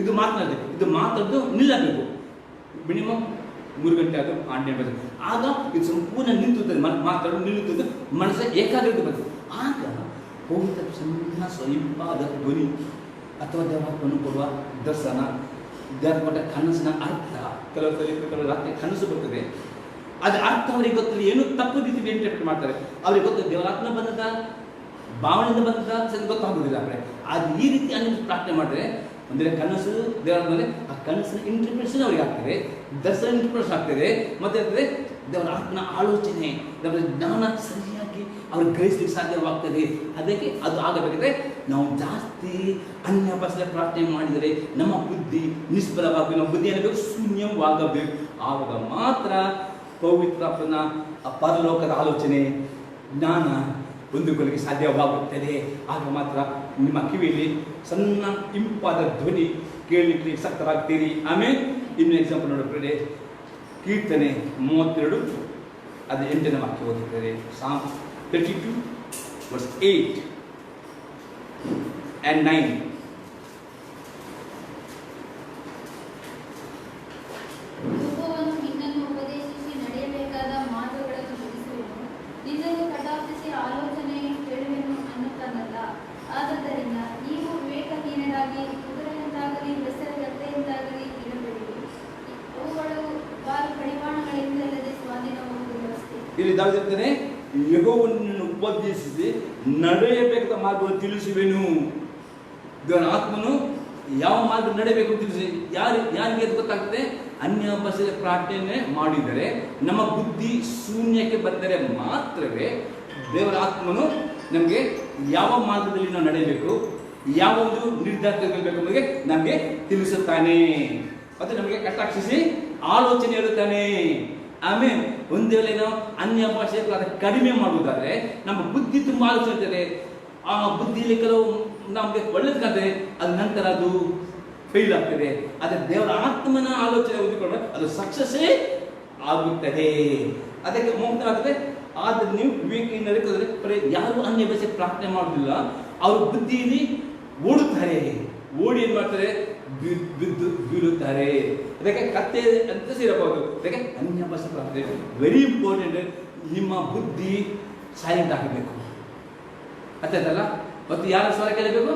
ಇದು ಮಾತನಾಡಬೇಕು. ಇದು ಮಾತಾಡೋದು ನಿಲ್ಲಬೇಕು. ಮಿನಿಮಮ್ 3 ಗಂಟೆ ಆದರೂ ಆಜ್ಞೆ ಬರ್ತದೆ. ಆಗ ಇದು ಸಂಪೂರ್ಣ ನಿಂತುತ್ತದೆ, ಮಾತಾಡೋದು ನಿಲ್ಲುತ್ತದೆ, ಮನಸ್ಸು ಏಕಾಗ್ರತೆ ಬರ್ತದೆ. ಆಗ ಪವಿತ್ರ ಸಣ್ಣ ಸ್ವಯಂಪಾದ ಧ್ವನಿ ಅಥವಾ ದೇವರನ್ನು ಕೊಡುವ ದರ್ಶನ, ದೇವರ ಕೊಟ್ಟ ಕನಸಿನ ಅರ್ಥ, ಕೆಲವು ರಾತ್ರಿ ಕನಸು ಬರ್ತದೆ, ಅದ್ರ ಅರ್ಥ ಅವರಿಗೆ ಗೊತ್ತಿಲ್ಲ, ಏನು ತಪ್ಪು ರೀತಿ ಇಂಟರ್ಪ್ರಿಟ್ ಮಾಡ್ತಾರೆ. ಅವ್ರಿಗೆ ಗೊತ್ತಿಲ್ಲ ದೇವರಾತ್ಮ ಬಂದದ, ಭಾವನೆಯಿಂದ ಬಂದದ, ಸರಿ ಗೊತ್ತಾಗೋದಿಲ್ಲ. ಅದು ಈ ರೀತಿ ಅನ್ಯ ಪ್ರಾರ್ಥನೆ ಮಾಡಿದ್ರೆ ಅಂದರೆ ಕನಸು ದೇವರ ಆ ಕನಸಿನ ಇಂಟರ್ಪ್ರಿಟೇಷನ್ ಅವ್ರಿಗೆ ಆಗ್ತದೆ, ದರ್ಶನ ಇಂಟರ್ಪ್ರಿಟೇಷನ್ ಆಗ್ತದೆ, ಮತ್ತೆ ಆಗ್ತದೆ ದೇವರ ಆತ್ಮನ ಆಲೋಚನೆ, ದೇವರ ಜ್ಞಾನ ಸರಿಯಾಗಿ ಅವ್ರಿಗೆ ಗ್ರಹಿಸಲಿಕ್ಕೆ ಸಾಧ್ಯವಾಗ್ತದೆ. ಅದಕ್ಕೆ ಅದು ಆಗಬೇಕಾದ್ರೆ ನಾವು ಜಾಸ್ತಿ ಅನ್ಯ ಭಾಷೆ ಪ್ರಾರ್ಥನೆ ಮಾಡಿದರೆ ನಮ್ಮ ಬುದ್ಧಿ ನಿಷ್ಫಲವಾಗಿ, ನಮ್ಮ ಬುದ್ಧಿ ಏನಾಗಬೇಕು, ಶೂನ್ಯವಾಗಬೇಕು. ಆವಾಗ ಮಾತ್ರ ಪವಿತ್ರಾತ್ಮನ ಪರಲೋಕದ ಆಲೋಚನೆ ಜ್ಞಾನ ಹೊಂದಿಕೊಳ್ಳಲಿಕ್ಕೆ ಸಾಧ್ಯವಾಗುತ್ತದೆ. ಆಗ ಮಾತ್ರ ನಿಮ್ಮ ಕಿವಿಯಲ್ಲಿ ಸಣ್ಣ ಇಂಪಾದ ಧ್ವನಿ ಕೇಳಲಿಕ್ಕೆ ಸಕ್ತರಾಗ್ತೀರಿ. ಆಮೇಲೆ ಇನ್ನು ಎಕ್ಸಾಂಪಲ್ ನೋಡಿದ್ರೆ ಕೀರ್ತನೆ 32 ಅದು 8ನೇ ವಾಕ್ಯ ಓದುತ್ತದೆ. Psalm 32 verse 8 and 9. ಯೆಹೋವನು ನಿನ್ನನ್ನು ಉಪದೇಶಿಸಿ ನಡೆಯಬೇಕಾದ ಮಾರ್ಗಗಳನ್ನು ತಿಳಿಸುವೆನು, ನಿನ್ನನ್ನು ಕಟಾಕ್ಷಿಸಿ ಆಲೋಚನೆ ಹೇಳುವೆನು ಅನ್ನುತ್ತಾನಲ್ಲ. ಆದ್ದರಿಂದ ನೀವು ವಿವೇಕಹೀನರಾಗಿ ಕುದುರೆಯಂತಾಗಲಿ ಬೆಸರ ಗದ್ದೆಯಂತಾಗಲಿ ಇರಬೇಡಿ, ಅವುಗಳು ಕಾಲು ಕಡಿವಾಣಗಳಿಂದಲ್ಲದೆ ಸ್ವಾಧೀನವಾಗುವುದಷ್ಟೇ. ಇಲ್ಲಿ ದಾವಿದನೇ ಯೆಹೋವನನ್ನು ಉಪದೇಶಿಸಿ ನಡೆಯಬೇಕಾದ ಮಾರ್ಗವನ್ನು ತಿಳಿಸುವೆನು. ದೇವರ ಆತ್ಮನು ಯಾವ ಮಾರ್ಗ ನಡೆಯಬೇಕು ತಿಳಿಸಿ. ಯಾರಿಗೆ ಗೊತ್ತಾಗ್ತದೆ? ಅನ್ಯ ಭಾಷೆಯ ಪ್ರಾರ್ಥನೆ ಮಾಡಿದರೆ, ನಮ್ಮ ಬುದ್ಧಿ ಶೂನ್ಯಕ್ಕೆ ಬಂದರೆ ಮಾತ್ರವೇ ದೇವರ ಆತ್ಮನು ನಮಗೆ ಯಾವ ಮಾರ್ಗದಲ್ಲಿ ನಾವು ನಡೆಯಬೇಕು, ಯಾವ ಒಂದು ನಿರ್ಧಾರ ತೆಗೆದುಕೊಳ್ಳಬೇಕು ನಮಗೆ ನಮಗೆ ತಿಳಿಸುತ್ತಾನೆ. ಮತ್ತು ನಮಗೆ ಕಟಾಕ್ಷಿಸಿ ಆಲೋಚನೆ ಇರುತ್ತಾನೆ. ಆಮೇಲೆ ಒಂದು ವೇಳೆ ನಾವು ಅನ್ಯ ಭಾಷೆ ಕಡಿಮೆ ಮಾಡುವುದಾದ್ರೆ ನಮ್ಮ ಬುದ್ಧಿ ತುಂಬ ಆಲೋಚನೆ ಇರ್ತದೆ. ಆ ಬುದ್ಧಿಯಲ್ಲಿ ಕೆಲವು ನಮಗೆ ಒಳ್ಳೇದು ಕಾಣ್ತದೆ, ಅದ ನಂತರ ಅದು ಫೇಲ್ ಆಗ್ತದೆ. ಆದರೆ ದೇವರ ಆತ್ಮನ ಆಲೋಚನೆ ಹೊಂದಿಕೊಂಡ್ರೆ ಅದು ಸಕ್ಸಸ್ಸೇ ಆಗುತ್ತದೆ. ಅದಕ್ಕೆ ಮುಕ್ತವಾಗ್ತದೆ. ಆದರೆ ನೀವು ವಿವೇಕಿಂದ ಯಾರು ಅನ್ಯ ಭಾಷೆ ಪ್ರಾರ್ಥನೆ ಮಾಡುವುದಿಲ್ಲ, ಅವರು ಬುದ್ಧಿಯಲ್ಲಿ ಓಡುತ್ತಾರೆ, ಓಡಿ ಏನು ಮಾಡ್ತಾರೆ, ಬಿದ್ದು ಬೀಳುತ್ತಾರೆ. ಅದಕ್ಕೆ ಕತ್ತೆ ಅಂತ ಸೇರಬಹುದು. ಅದಕ್ಕೆ ಅನ್ಯ ಭಾಷೆ ಪ್ರಾರ್ಥನೆ ವೆರಿ ಇಂಪಾರ್ಟೆಂಟ್. ನಿಮ್ಮ ಬುದ್ಧಿ ಸೈಲೆಂಟ್ ಆಗಬೇಕು, ಅರ್ಥಾಯ್ತಲ್ಲ? ಮತ್ತು ಯಾರ ಸ್ವರ ಕೇಳಬೇಕು?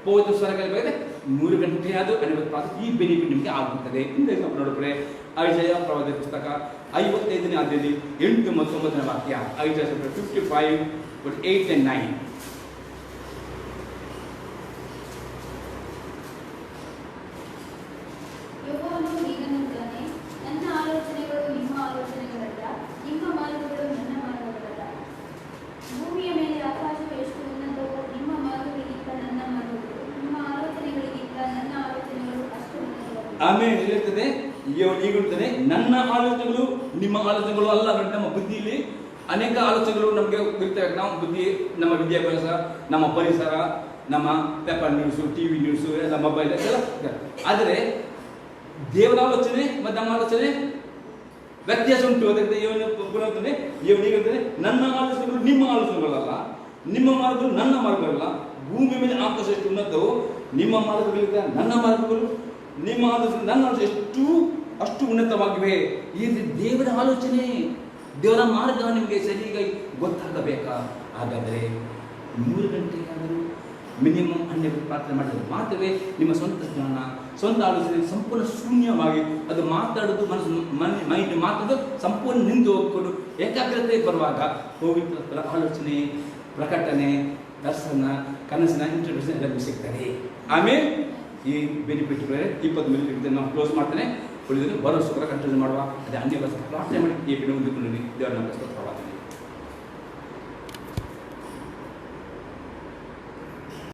ಪವಿತ್ರ ಸ್ವರ ಕೇಳಬೇಕಾದ್ರೆ 3 ಗಂಟೆ ಆದರೂ ಅನಿವಾರ್ಯ ಪ್ರಾರ್ಥನೆ, ಈ ಬೆನಿಫಿಟ್ ನಿಮಗೆ ಆಗುತ್ತದೆ. ಇಂದ ನೋಡಿದ್ರೆ ಐಜಯ ಪ್ರವಾದ ಪುಸ್ತಕ 55ನೇ ಅಧ್ಯಾಯದಲ್ಲಿ 8 ಮತ್ತು 9ನೇ ವಾಕ್ಯ. ಐಜಯ 55 8 and 9. ಯೆಹೋವನು ಹೀಗನ್ನುತ್ತಾನೆ, ನನ್ನ ಆಲೋಚನೆಗಳು ನಿಮ್ಮ ಆಲೋಚನೆಗಳಲ್ಲ, ನಿಮ್ಮ ಮಾರ್ಗಗಳು ನನ್ನ ಮಾರ್ಗಗಳಲ್ಲ. ಭೂಮಿಯ ಮೇಲೆ ಆಕಾಶವು ಎಷ್ಟು ಉನ್ನತವೋ ನಿಮ್ಮ ಮಾರ್ಗಗಳಿಗಿಂತ ನನ್ನ ಮಾರ್ಗಗಳು, ನಿಮ್ಮ ಆಲೋಚನೆಗಳಿಗಿಂತ ನನ್ನ ಆಲೋಚನೆಗಳು ಅಷ್ಟು ಉನ್ನತವಾಗಿದೆ. ಆಮೇಲೆ ಹೇಳಿರ್ತದೆ, ಈಗುತ್ತದೆ, ನನ್ನ ಆಲೋಚನೆಗಳು ನಿಮ್ಮ ಆಲೋಚನೆಗಳು ಅಲ್ಲ. ನಮ್ಮ ಬುದ್ಧಿಯಲ್ಲಿ ಅನೇಕ ಆಲೋಚನೆಗಳು ನಮಗೆ ಇರ್ತವೆ. ನಾವು ಬುದ್ಧಿ, ನಮ್ಮ ವಿದ್ಯಾಭ್ಯಾಸ, ನಮ್ಮ ಪರಿಸರ, ನಮ್ಮ ಪೇಪರ್ ನ್ಯೂಸು, TV ನ್ಯೂಸು, ಎಲ್ಲ ಮೊಬೈಲ್ ಎಲ್ಲ. ಆದರೆ ದೇವರ ಆಲೋಚನೆ ಮತ್ತು ನಮ್ಮ ಆಲೋಚನೆ ವ್ಯತ್ಯಾಸ ಉಂಟು. ಅದಕ್ಕೆ ಇವನಿಗೆ ನನ್ನ ಆಲೋಚನೆಗಳು ನಿಮ್ಮ ಆಲೋಚನೆಗಳಲ್ಲ, ನಿಮ್ಮ ಮಾರ್ಗಗಳು ನನ್ನ ಮಾರ್ಗಗಳಲ್ಲ. ಭೂಮಿ ಮೇಲೆ ಆಕಾಶ ಎಷ್ಟು ಉನ್ನತವೋ ನಿಮ್ಮ ಮಾರ್ಗಗಳಿಂದ ನನ್ನ ಮಾರ್ಗಗಳು, ನಿಮ್ಮ ಆಲೋಚನೆ ನನ್ನ ಆಲೋಚನೆ ಅಷ್ಟು ಉನ್ನತವಾಗಿವೆ. ಈ ದೇವರ ಆಲೋಚನೆ, ದೇವರ ಮಾರ್ಗ ನಿಮಗೆ ಸರಿಯಾಗಿ ಗೊತ್ತಾಗಬೇಕಾ? ಹಾಗಾದರೆ 3 ಗಂಟೆಗಾದರೂ ಮಿನಿಮಮ್ ಅನ್ಯ ಪ್ರಾರ್ಥನೆ ಮಾಡಿದರೆ ಮಾತ್ರವೇ ನಿಮ್ಮ ಸ್ವಂತ ಜ್ಞಾನ, ಸ್ವಂತ ಆಲೋಚನೆ ಸಂಪೂರ್ಣ ಶೂನ್ಯವಾಗಿ ಅದು ಮಾತಾಡೋದು ಮೈಂಡ್ ಮಾತಾಡೋದು ಸಂಪೂರ್ಣ ನಿಂತು ಹೋಗ್ಕೊಂಡು ಏಕಾಗ್ರತೆ ಬರುವಾಗ ಪವಿತ್ರ ಆಲೋಚನೆ, ಪ್ರಕಟಣೆ, ದರ್ಶನ, ಕನಸಿನ ಇಂಟರ್ಪ್ರಿಟೇಷನ್ ಎಲ್ಲ ಸಿಗ್ತಾರೆ. ಆಮೇಲೆ ಈ ಬೆನಿಫಿಟ್ 20 ಮಿನಿಟ್ ನಾವು ಕ್ಲೋಸ್ ಮಾಡ್ತೇನೆ. ಉಳಿದನ್ನು ಬರೋ ಶುಕ್ರ ಕಂಟಿನ್ಯೂ ಮಾಡುವ. ಅದೇ ಅನ್ಯ ಪ್ರಾರ್ಥನೆ ಮಾಡಿ ಈ ಬಿಡುವುದು ದೇವರ ನಮ್ಮ ಸ್ತೋತ್ರವಾಗಿದೆ.